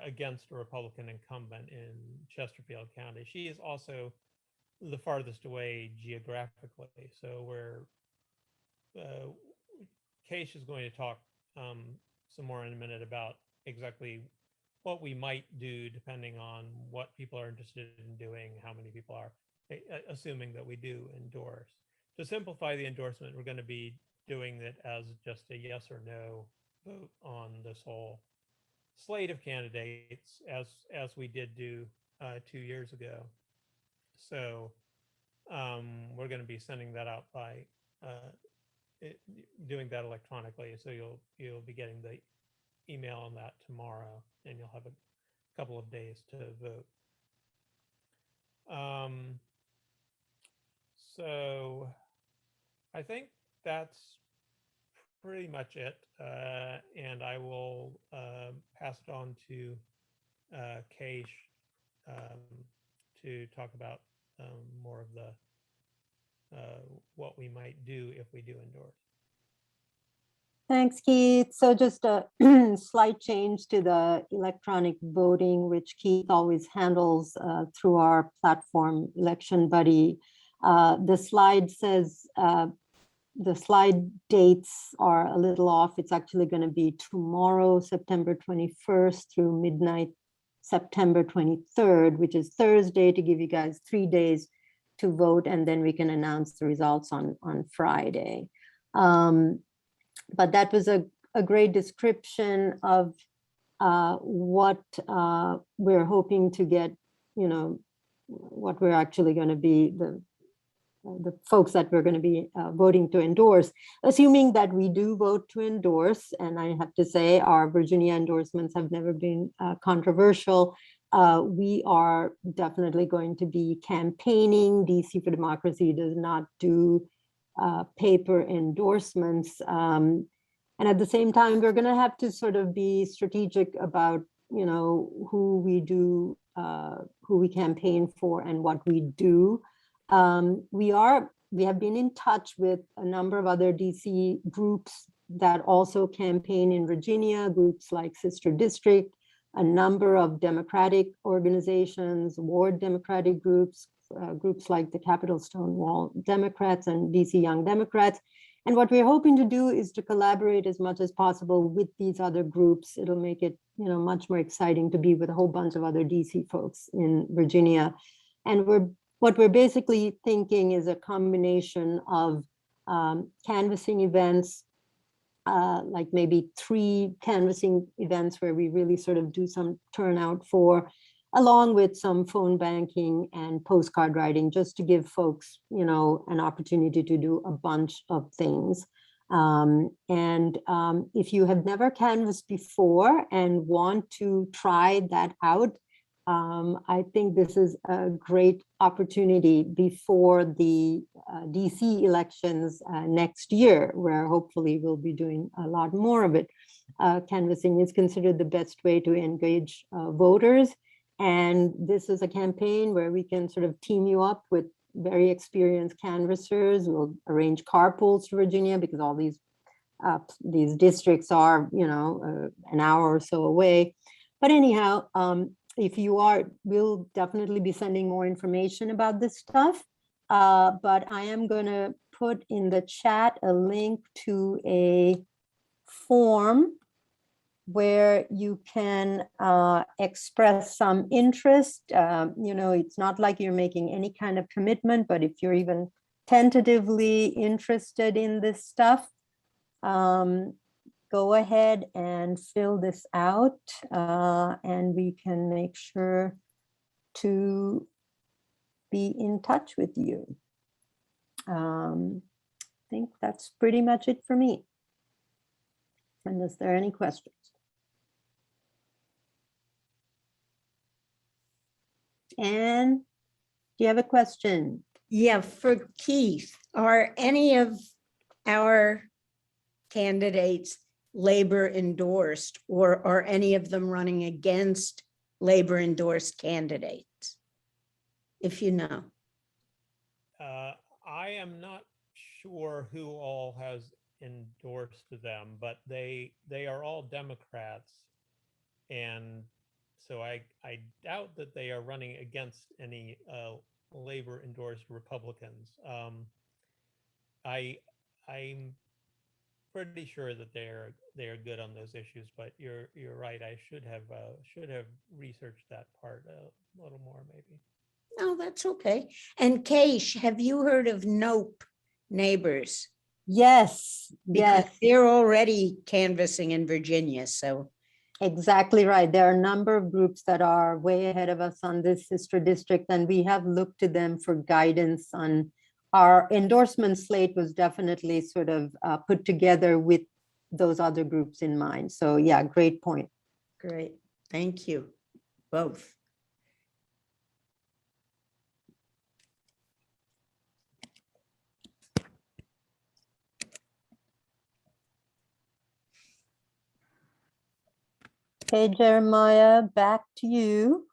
against a Republican incumbent in Chesterfield County. She is also the farthest away geographically. So Keish is going to talk some more in a minute about exactly what we might do depending on what people are interested in doing, how many people are, assuming that we do endorse. To simplify the endorsement, we're going to be doing it as just a yes or no vote on this whole slate of candidates, as we did do 2 years ago. So we're going to be sending that out by doing that electronically. So you'll be getting the email on that tomorrow, and you'll have a couple of days to vote. So I think that's pretty much it, and I will pass it on to Keish to talk about more of the what we might do if we do endorse. Thanks, Keith. So just a slight change to the electronic voting, which Keith always handles through our platform, Election Buddy. The slide says, the slide dates are a little off. It's actually going to be tomorrow, September 21st through midnight, September 23rd, which is Thursday, to give you guys 3 days to vote, and then we can announce the results on Friday. But that was a great description of what we're hoping to get, what we're actually going to be, the folks that we're going to be voting to endorse, assuming that we do vote to endorse. And I have to say, our Virginia endorsements have never been controversial. We are definitely going to be campaigning. DC for Democracy does not do paper endorsements. And at the same time, we're going to have to sort of be strategic about, who we campaign for and what we do. We have been in touch with a number of other DC groups that also campaign in Virginia, groups like Sister District, a number of Democratic organizations, ward Democratic groups, groups like the Capitol Stonewall Democrats and DC Young Democrats. And what we're hoping to do is to collaborate as much as possible with these other groups. It'll make it, much more exciting to be with a whole bunch of other DC folks in Virginia. And what we're basically thinking is a combination of canvassing events, like maybe 3 canvassing events where we really sort of do some turnout for, along with some phone banking and postcard writing, just to give folks, you know, an opportunity to do a bunch of things. If you have never canvassed before and want to try that out, I think this is a great opportunity before the DC elections next year, where hopefully we'll be doing a lot more of it. Canvassing is considered the best way to engage voters. And this is a campaign where we can sort of team you up with very experienced canvassers. We'll arrange carpools to Virginia because all these districts are, you know, an hour or so away. But anyhow, if you are, we'll definitely be sending more information about this stuff. But I am going to put in the chat a link to a form where you can express some interest. You know, it's not like you're making any kind of commitment, but if you're even tentatively interested in this stuff, go ahead and fill this out, and we can make sure to be in touch with you. I think that's pretty much it for me. Unless there are any questions. And do you have a question? Yeah, for Keith, are any of our candidates labor endorsed, or are any of them running against labor endorsed candidates? If you know. I am not sure who all has endorsed them, but they are all Democrats, and so I doubt that they are running against any labor endorsed Republicans. I'm pretty sure that they are good on those issues, but you're right. I should have researched that part a little more, maybe. No, that's okay. And Keish, have you heard of Nope Neighbors? Yes, Because yes, they're already canvassing in Virginia, so. exactly right. There are a number of groups that are way ahead of us on this sister district, and we have looked to them for guidance on our endorsement slate. Was definitely sort of put together with those other groups in mind. So yeah, great point. Great, thank you, both. Okay, Jeremiah, back to you.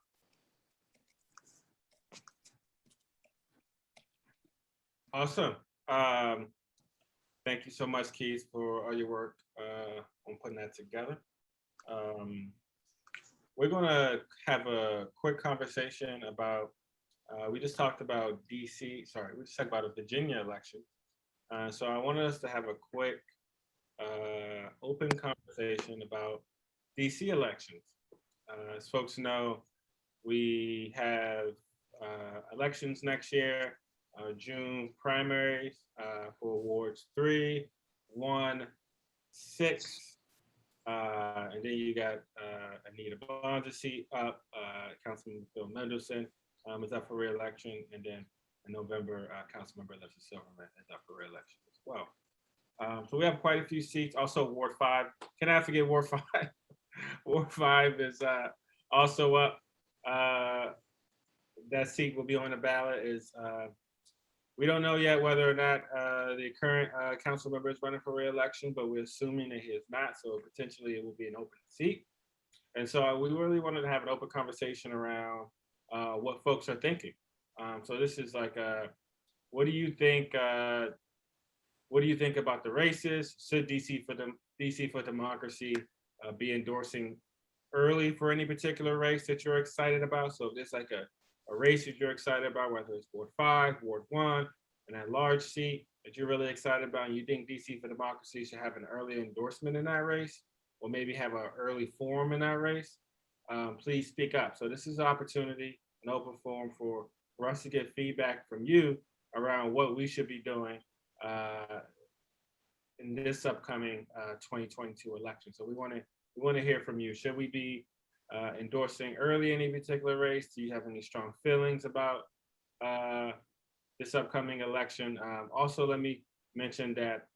Awesome. Thank you so much, Keith, for all your work on putting that together. We're going to have a quick conversation about, we just talked about DC, sorry, we just talked about a Virginia election. So I wanted us to have a quick open conversation about DC elections. As folks know, we have elections next year, June primaries for wards 3, 1, 6, and then you got Anita Bonds' seat up, Councilman Phil Mendelson is up for re-election, and then in November, Councilmember Leslie Silverman is up for re-election as well. So we have quite a few seats. Also, Ward 5. Can I forget Ward 5? Ward 5 is also up. That seat will be on the ballot. We don't know yet whether or not the current council member is running for re-election, but we're assuming that he is not. So potentially it will be an open seat. And so we really wanted to have an open conversation around what folks are thinking. So this is like, what do you think? What do you think about the races? Should DC for Democracy be endorsing early for any particular race that you're excited about? So if there's like a race that you're excited about, whether it's Ward 5, Ward 1, and that large seat that you're really excited about, and you think DC for Democracy should have an early endorsement in that race, or maybe have an early forum in that race, please speak up. So this is an opportunity, an open forum for us to get feedback from you around what we should be doing in this upcoming 2022 election. So we want to hear from you. Should we be endorsing early any particular race? Do you have any strong feelings about this upcoming election? Also, let me mention that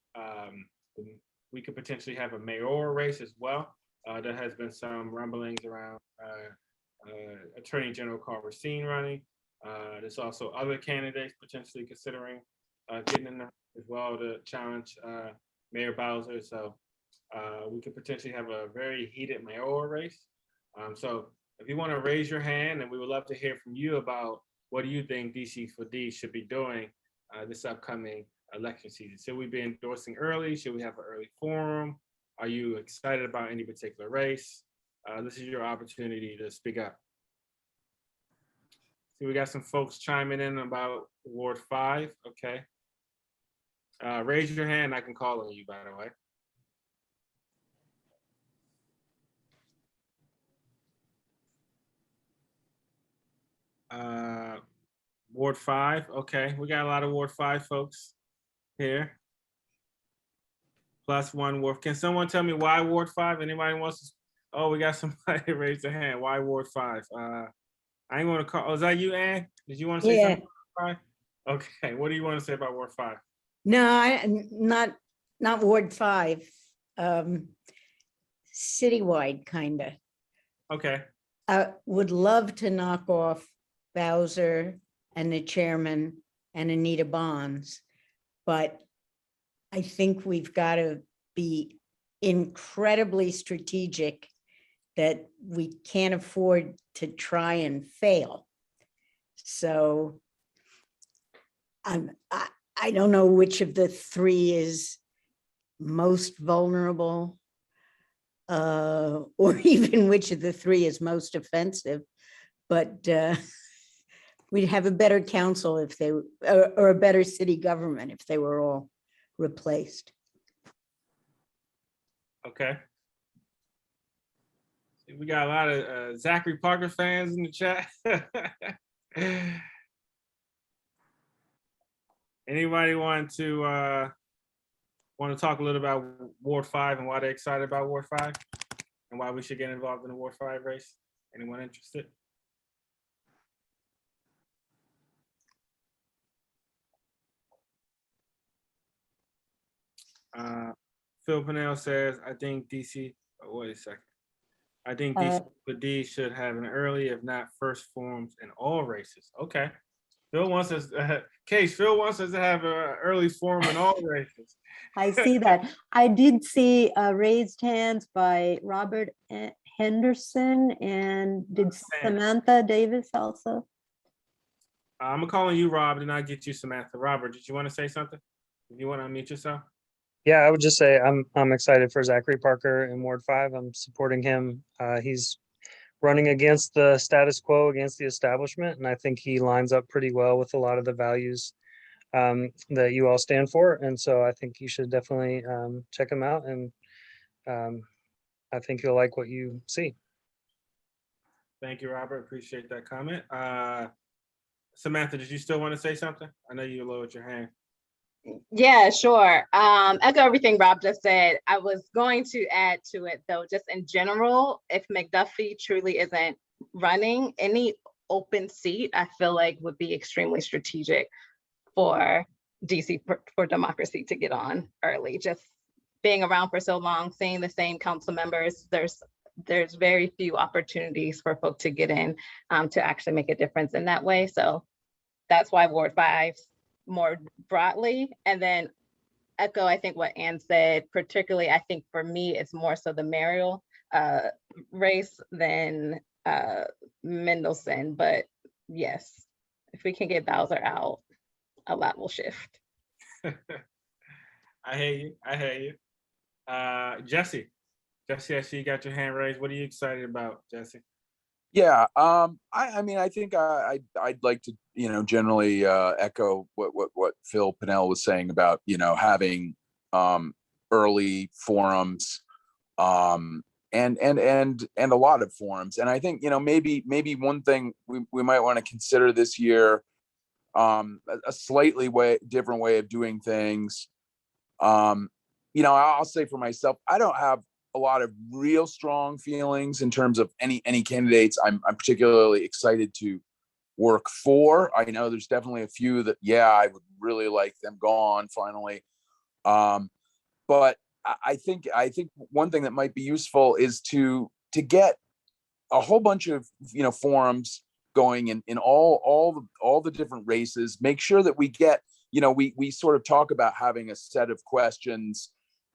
we could potentially have a mayoral race as well. There has been some rumblings around Attorney General Carl Racine running. There's also other candidates potentially considering getting in there as well to challenge Mayor Bowser. So we could potentially have a very heated mayoral race. So if you want to raise your hand, and we would love to hear from you about what do you think DC4D should be doing this upcoming election season. Should we be endorsing early? Should we have an early forum? Are you excited about any particular race? This is your opportunity to speak up. See, we got some folks chiming in about Ward 5. Okay. Raise your hand. I can call on you, by the way. Ward 5. Okay, we got a lot of Ward 5 folks here. +1 Ward. Can someone tell me why Ward 5? Anybody wants to? Oh, we got somebody raise their hand. Why Ward 5? I ain't gonna call. Oh, is that you, Ann? Did you want to say something about Ward 5? Okay, what do you want to say about Ward 5? No, not Ward 5. Citywide, kind of. Okay. I would love to knock off Bowser and the chairman and Anita Bonds, but I think we've got to be incredibly strategic that we can't afford to try and fail. So I don't know which of the three is most vulnerable, or even which of the three is most offensive, but we'd have a better council if they, or a better city government if they were all replaced. Okay. We got a lot of Zachary Parker fans in the chat. Anybody want to talk a little about Ward 5 and why they're excited about Ward 5 and why we should get involved in the Ward 5 race? Anyone interested? Phil Pennell says, I think DC, oh, wait a second. I think DC should have an early, if not first forms in all races. Okay. Phil wants us, Phil wants us to have an early forum in all races. I see that. I did see raised hands by Robert Henderson, and did Samantha Davis also? I'm gonna call on you, Rob, and I'll get you Samantha. Robert, did you want to say something? If you want to unmute yourself. Yeah, I would just say I'm excited for Zachary Parker in Ward 5. I'm supporting him. He's running against the status quo, against the establishment, and I think he lines up pretty well with a lot of the values that you all stand for. And so I think you should definitely check him out, and I think you'll like what you see. Thank you, Robert. Appreciate that comment. Samantha, did you still want to say something? I know you lowered your hand. Yeah, sure. Echo everything Rob just said. I was going to add to it though, just in general, if McDuffie truly isn't running, any open seat, I feel like would be extremely strategic for DC for democracy to get on early. Just being around for so long, seeing the same council members, there's very few opportunities for folk to get in to actually make a difference in that way. So that's why Ward 5 more broadly. And then echo, I think what Ann said, particularly, I think for me, it's more so the mayoral race than Mendelson. But yes, if we can get Bowser out, a lot will shift. I hear you. I hear you. Jesse, I see you got your hand raised. What are you excited about, Jesse? Yeah, I mean, I think I'd like to, generally echo what Phil Pennell was saying about, having early forums and a lot of forums. And I think, maybe one thing we might want to consider this year, a slightly different way of doing things I'll say for myself, I don't have a lot of real strong feelings in terms of any candidates I'm particularly excited to work for. I know there's definitely a few that, yeah, I would really like them gone finally. But I think one thing that might be useful is to get a whole bunch of forums going in all the different races. Make sure that we get, we sort of talk about having a set of questions,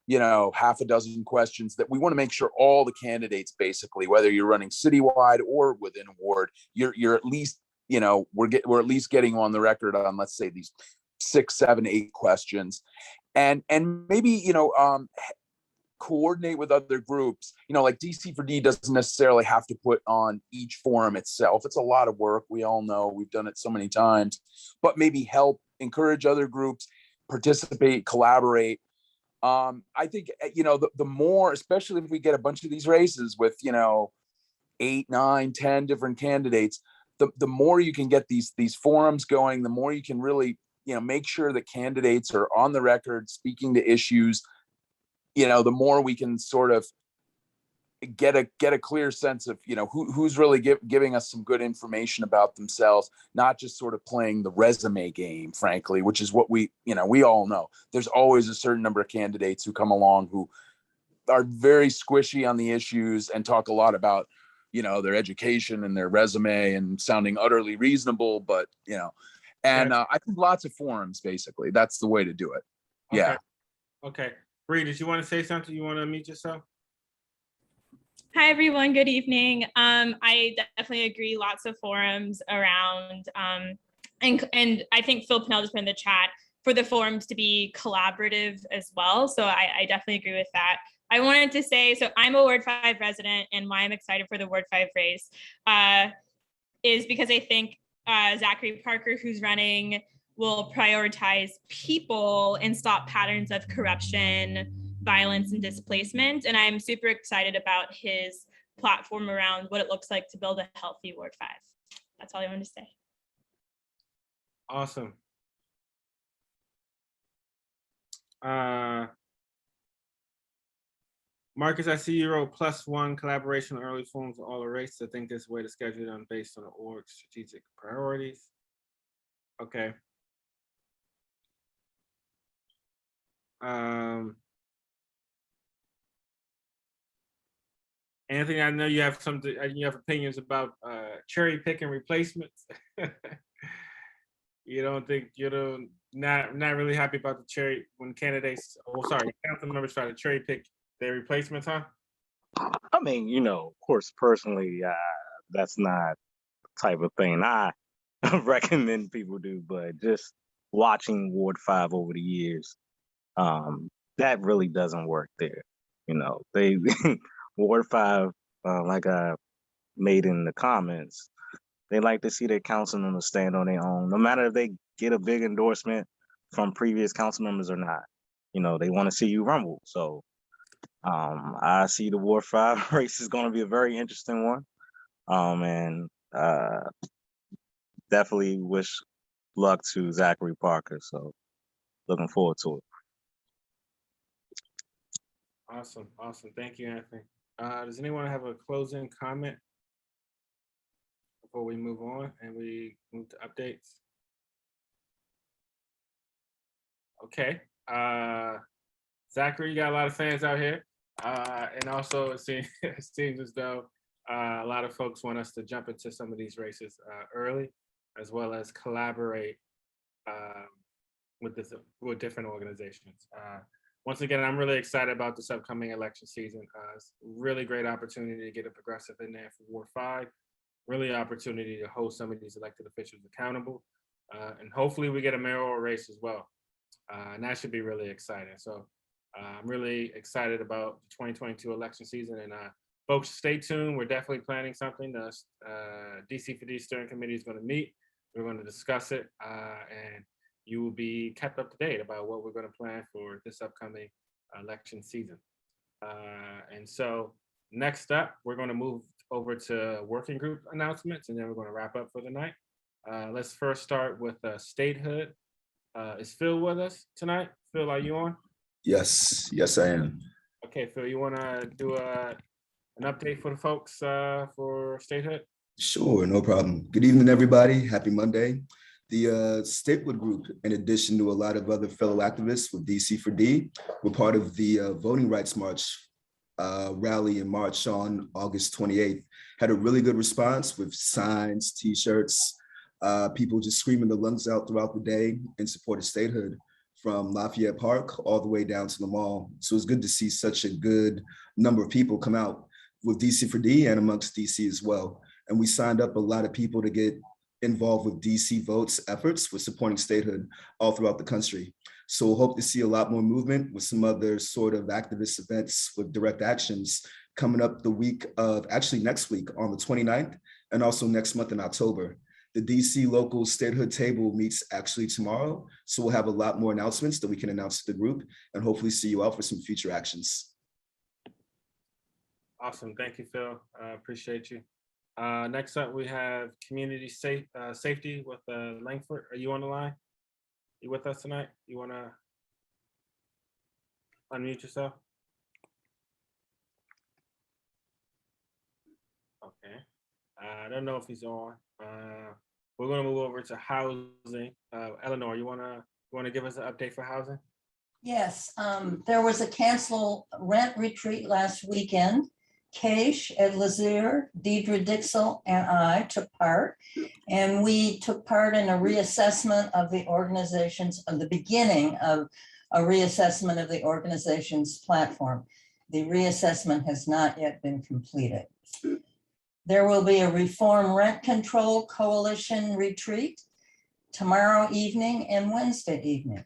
half a dozen questions that we want to make sure all the candidates, basically, whether you're running citywide or within a ward, you're at least, we're at least getting on the record on, let's say, these 6, 7, 8 questions, and maybe coordinate with other groups. Like DC4D doesn't necessarily have to put on each forum itself. It's a lot of work. We all know, we've done it so many times, but maybe help encourage other groups, participate, collaborate. I think, the more, especially if we get a bunch of these races with, 8, 9, 10 different candidates, the more you can get these forums going, the more you can really, make sure that candidates are on the record, speaking to issues, the more we can sort of get a clear sense of, who's really giving us some good information about themselves, not just sort of playing the resume game, frankly, which is what we all know. There's always a certain number of candidates who come along who are very squishy on the issues and talk a lot about, their education and their resume and sounding utterly reasonable, but, I think lots of forums, basically, that's the way to do it. Yeah. Okay. Bree, did you want to say something? You want to unmute yourself? Hi, everyone. Good evening. I definitely agree. Lots of forums around, and I think Phil Pinnell just put in the chat for the forums to be collaborative as well. So I definitely agree with that. I wanted to say, so I'm a Ward 5 resident, and why I'm excited for the Ward 5 race is because I think Zachary Parker, who's running, will prioritize people and stop patterns of corruption, violence, and displacement. And I'm super excited about his platform around what it looks like to build a healthy Ward 5. That's all I wanted to say. Awesome. Marcus, I see you wrote +1 collaboration on early forms of all the races. I think this way to schedule them based on the org strategic priorities. Okay. Anthony, I know you have opinions about cherry picking replacements. Not really happy about the cherry when candidates, council members try to cherry pick their replacements, huh? I mean, of course, personally, that's not the type of thing I recommend people do, but just watching Ward 5 over the years, that really doesn't work there. They Ward 5, like I made in the comments, they like to see their council members stand on their own, no matter if they get a big endorsement from previous council members or not. They want to see you rumble. So I see the Ward 5 race is going to be a very interesting one. And definitely wish luck to Zachary Parker. So looking forward to it. Awesome. Thank you, Anthony. Does anyone have a closing comment before we move on and we move to updates? Okay. Zachary, you got a lot of fans out here. And also it seems as though a lot of folks want us to jump into some of these races early, as well as collaborate with different organizations. Once again, I'm really excited about this upcoming election season. It's a really great opportunity to get a progressive in there for Ward 5. Really opportunity to hold some of these elected officials accountable. And hopefully we get a mayoral race as well. And that should be really exciting. So I'm really excited about the 2022 election season. And folks, stay tuned. We're definitely planning something. The DC4D steering committee is going to meet. We're going to discuss it. And you will be kept up to date about what we're going to plan for this upcoming election season. And so next up, we're going to move over to working group announcements, and then we're going to wrap up for the night. Let's first start with statehood. Is Phil with us tonight? Phil, are you on? Yes, yes, I am. Okay, Phil, you want to do an update for the folks for statehood? Sure, no problem. Good evening, everybody. Happy Monday. The Statehood Group, in addition to a lot of other fellow activists with DC for D, were part of the Voting Rights March rally in March on August 28th. Had a really good response with signs, t-shirts, people just screaming their lungs out throughout the day in support of statehood, from Lafayette Park all the way down to the mall. So it's good to see such a good number of people come out with DC for D and amongst DC as well. And we signed up a lot of people to get involved with DC Vote's efforts with supporting statehood all throughout the country. So we'll hope to see a lot more movement with some other sort of activist events with direct actions coming up the week of, actually next week on the 29th, and also next month in October. The DC local statehood table meets actually tomorrow. So we'll have a lot more announcements that we can announce to the group and hopefully see you out for some future actions. Awesome. Thank you, Phil. Appreciate you. Next up, we have community safety with Langford. Are you on the line? You with us tonight? You want to unmute yourself? Okay. I don't know if he's on. We're going to move over to housing. Eleanor, you want to give us an update for housing? Yes, there was a cancel rent retreat last weekend. Keish, Ed Lazier, Deidre Dixell, and I took part, and we took part in a reassessment of the organization's, of the beginning of a reassessment of the organization's platform. The reassessment has not yet been completed. There will be a Reform Rent Control Coalition retreat tomorrow evening and Wednesday evening.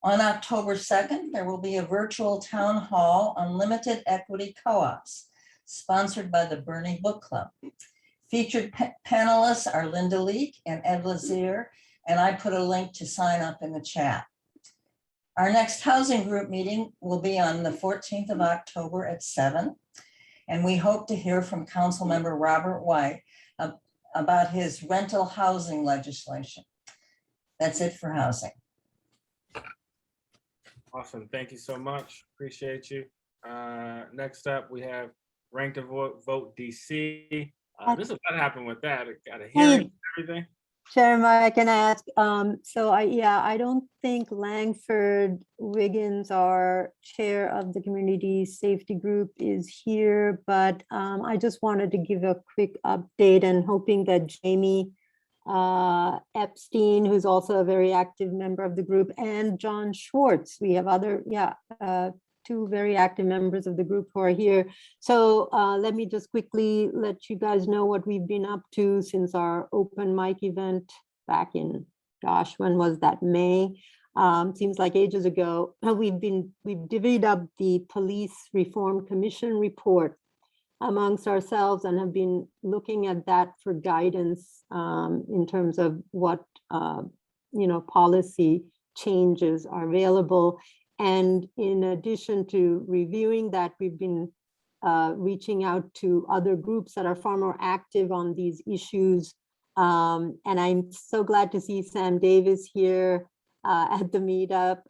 On October 2nd, there will be a virtual town hall on limited equity co-ops, sponsored by the Bernie Book Club. Featured panelists are Linda Leak and Ed Lazier, and I put a link to sign up in the chat. Our next housing group meeting will be on the 14th of October at 7, and we hope to hear from Councilmember Robert White about his rental housing legislation. That's it for housing. Awesome. Thank you so much. Appreciate you. Next up, we have Rank to Vote DC. This is what happened with that. It got a hearing and everything. Jeremiah, can I ask? I don't think Langford Wiggins, our chair of the community safety group, is here, but I just wanted to give a quick update and hoping that Jamie Epstein, who's also a very active member of the group, and John Schwartz. We have other, two very active members of the group who are here. So let me just quickly let you guys know what we've been up to since our open mic event back in, gosh, when was that? May? Seems like ages ago. We've divvied up the Police Reform Commission report amongst ourselves and have been looking at that for guidance in terms of what policy changes are available. And in addition to reviewing that, we've been reaching out to other groups that are far more active on these issues. And I'm so glad to see Sam Davis here at the meetup.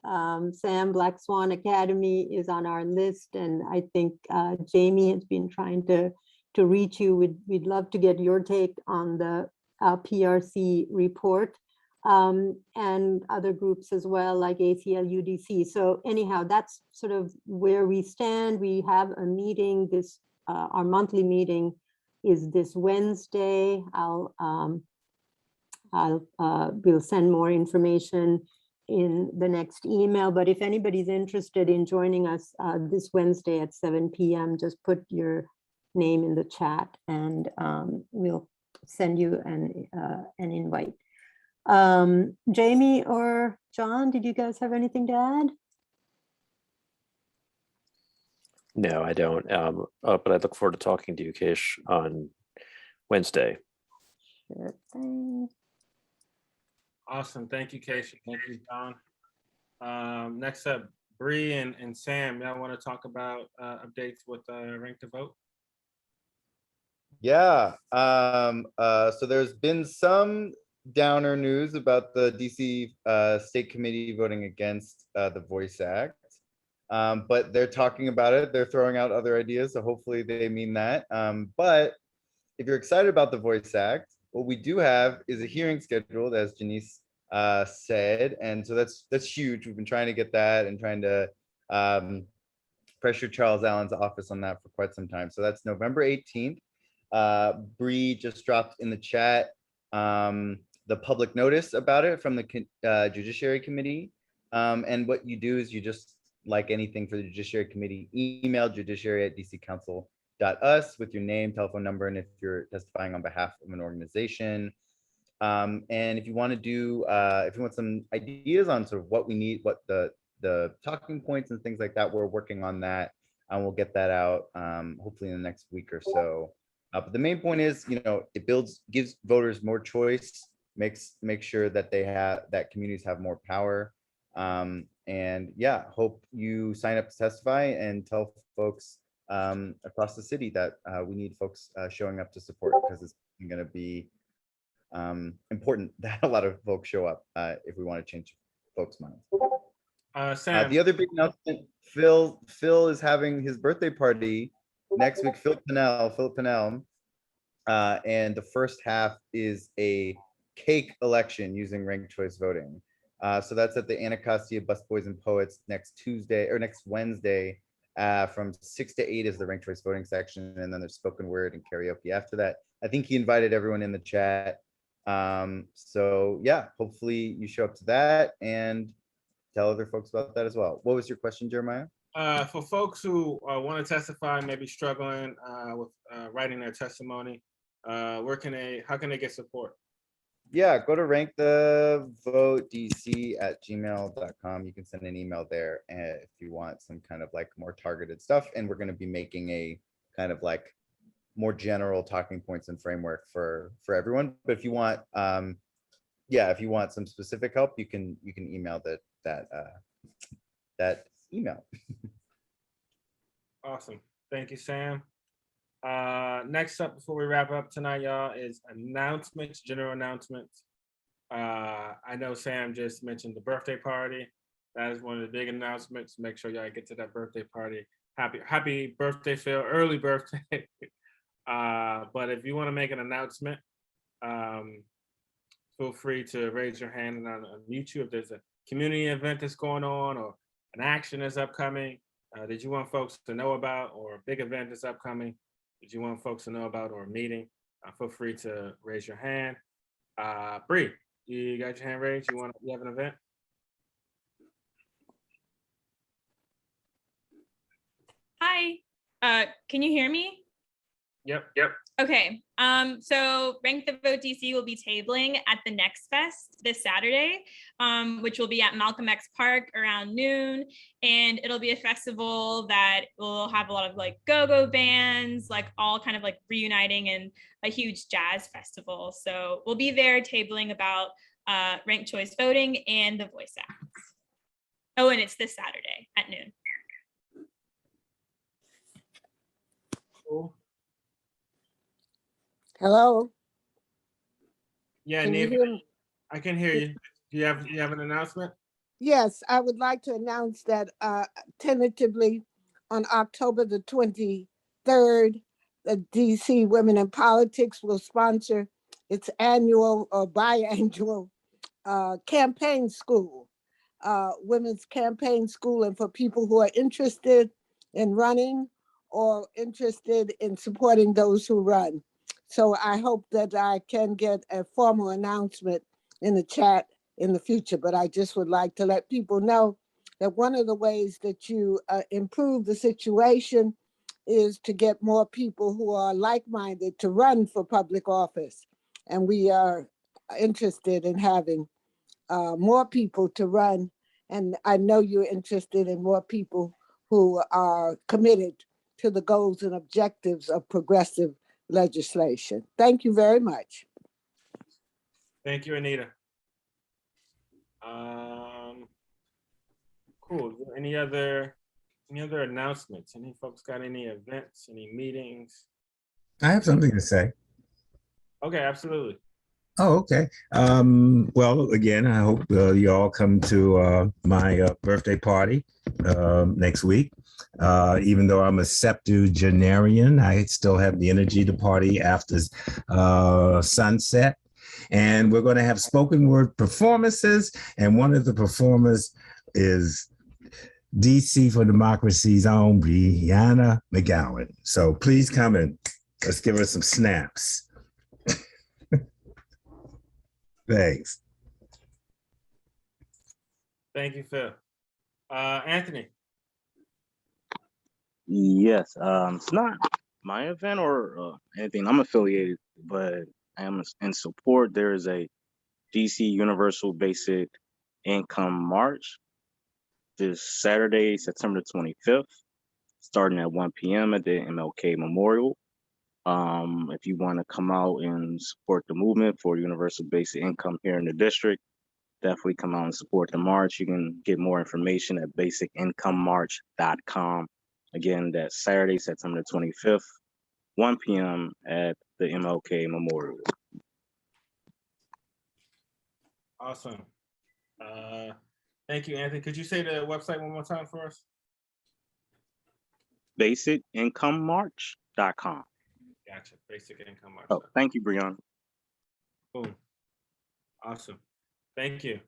Sam, Black Swan Academy is on our list, and I think Jamie has been trying to reach you. We'd love to get your take on the PRC report, and other groups as well, like ACLU DC. So anyhow, that's sort of where we stand. We have a meeting, our monthly meeting is this Wednesday. We'll send more information in the next email, but if anybody's interested in joining us this Wednesday at 7 p.m., just put your name in the chat and we'll send you an invite. Jamie or John, did you guys have anything to add? No, I don't. But I look forward to talking to you, Keish, on Wednesday. Sure thing. Awesome. Thank you, Keish. Thank you, John. Next up, Bree and Sam, y'all want to talk about updates with Rank to Vote? Yeah. So there's been some downer news about the DC State Committee voting against the Voice Act. But they're talking about it. They're throwing out other ideas. So hopefully they mean that. But if you're excited about the Voice Act, what we do have is a hearing scheduled, as Janice said. And so that's huge. We've been trying to get that and trying to pressure Charles Allen's office on that for quite some time. So that's November 18th. Bree just dropped in the chat the public notice about it from the Judiciary Committee. And what you do is you just, like anything for the Judiciary Committee, email judiciary@dccouncil.us with your name, telephone number, and if you're testifying on behalf of an organization. And if you want to do, if you want some ideas on sort of what we need, what the talking points and things like that, we're working on that, and we'll get that out hopefully in the next week or so. But the main point is, it gives voters more choice, makes sure that that communities have more power. And yeah, hope you sign up to testify and tell folks across the city that we need folks showing up to support, because it's going to be important that a lot of folks show up if we want to change folks' minds. Sam. The other big announcement, Phil is having his birthday party next week. Philip Pinnell, and the first half is a cake election using ranked choice voting. So that's at the Anacostia Busboys and Poets next Wednesday from 6 to 8 is the ranked choice voting section, and then there's spoken word and karaoke after that. I think he invited everyone in the chat. So yeah, hopefully you show up to that and tell other folks about that as well. What was your question, Jeremiah? For folks who want to testify, maybe struggling with writing their testimony, how can they get support? Yeah, go to rankthevotedc@gmail.com. You can send an email there if you want some kind of like more targeted stuff. And we're going to be making a kind of like more general talking points and framework for everyone. But if you want, if you want some specific help, you can email that email. Awesome. Thank you, Sam. Next up, before we wrap up tonight, y'all, is announcements, general announcements. I know Sam just mentioned the birthday party. That is one of the big announcements. Make sure y'all get to that birthday party. Happy birthday, Phil, early birthday. But if you want to make an announcement, feel free to raise your hand and I'll unmute you if there's a community event that's going on or an action that's upcoming that you want folks to know about, or a big event that's upcoming that you want folks to know about, or a meeting, feel free to raise your hand. Bree, you got your hand raised? You have an event? Hi, can you hear me? Yep. Okay, so Rank the Vote DC will be tabling at the Next Fest this Saturday, which will be at Malcolm X Park around noon. And it'll be a festival that will have a lot of like go-go bands, like all kind of like reuniting, and a huge jazz festival. So we'll be there tabling about ranked choice voting and the Voice Act. Oh, and it's this Saturday at noon. Cool. Hello. Yeah, Can you Neve, hear me? I can hear you. Do you have an announcement? Yes, I would like to announce that tentatively on October the 23rd, the DC Women in Politics will sponsor its annual or biannual campaign school, women's campaign school, and for people who are interested in running or interested in supporting those who run. So I hope that I can get a formal announcement in the chat in the future, but I just would like to let people know that one of the ways that you improve the situation is to get more people who are like-minded to run for public office. And we are interested in having more people to run. And I know you're interested in more people who are committed to the goals and objectives of progressive legislation. Thank you very much. Thank you, Anita. Cool. Any other announcements? Any folks got any events, any meetings? I have something to say. Okay, absolutely. Oh, okay. Well, again, I hope you all come to my birthday party next week. Even though I'm a septuagenarian, I still have the energy to party after sunset. And we're going to have spoken word performances. And one of the performers is DC for Democracy's own Brianna McGowan. So please come and let's give her some snaps. Thanks. Thank you, Phil. Anthony. Yes, it's not my event or anything. I'm affiliated, but I am in support. There is a DC Universal Basic Income March this Saturday, September 25th, starting at 1 p.m. at the MLK Memorial. If you want to come out and support the movement for universal basic income here in the district, definitely come out and support the march. You can get more information at basicincome.march.com. Again, that's Saturday, September 25th, 1 p.m. at the MLK Memorial. Awesome. Thank you, Anthony. Could you say the website one more time for us? basicincome.march.com. Gotcha. Basic income march. Oh, thank you, Brianna. Boom. Awesome. Thank you.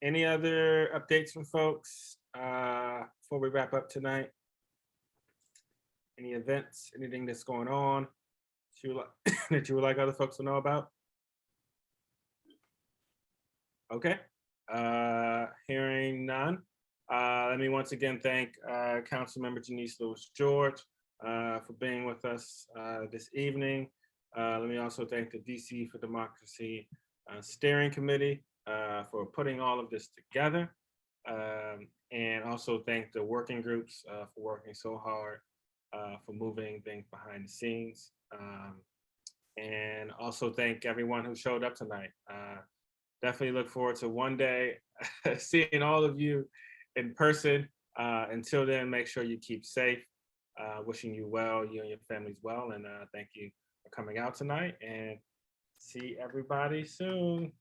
Any other updates from folks before we wrap up tonight? Any events, anything that's going on that you would like other folks to know about? Okay. Hearing none. Let me once again thank Councilmember Janeese Lewis George for being with us this evening. Let me also thank the DC for Democracy Steering Committee for putting all of this together. And also thank the working groups for working so hard for moving things behind the scenes. And also thank everyone who showed up tonight. Definitely look forward to one day seeing all of you in person. Until then, make sure you keep safe. Wishing you well, you and your families well, and thank you for coming out tonight, and see everybody soon.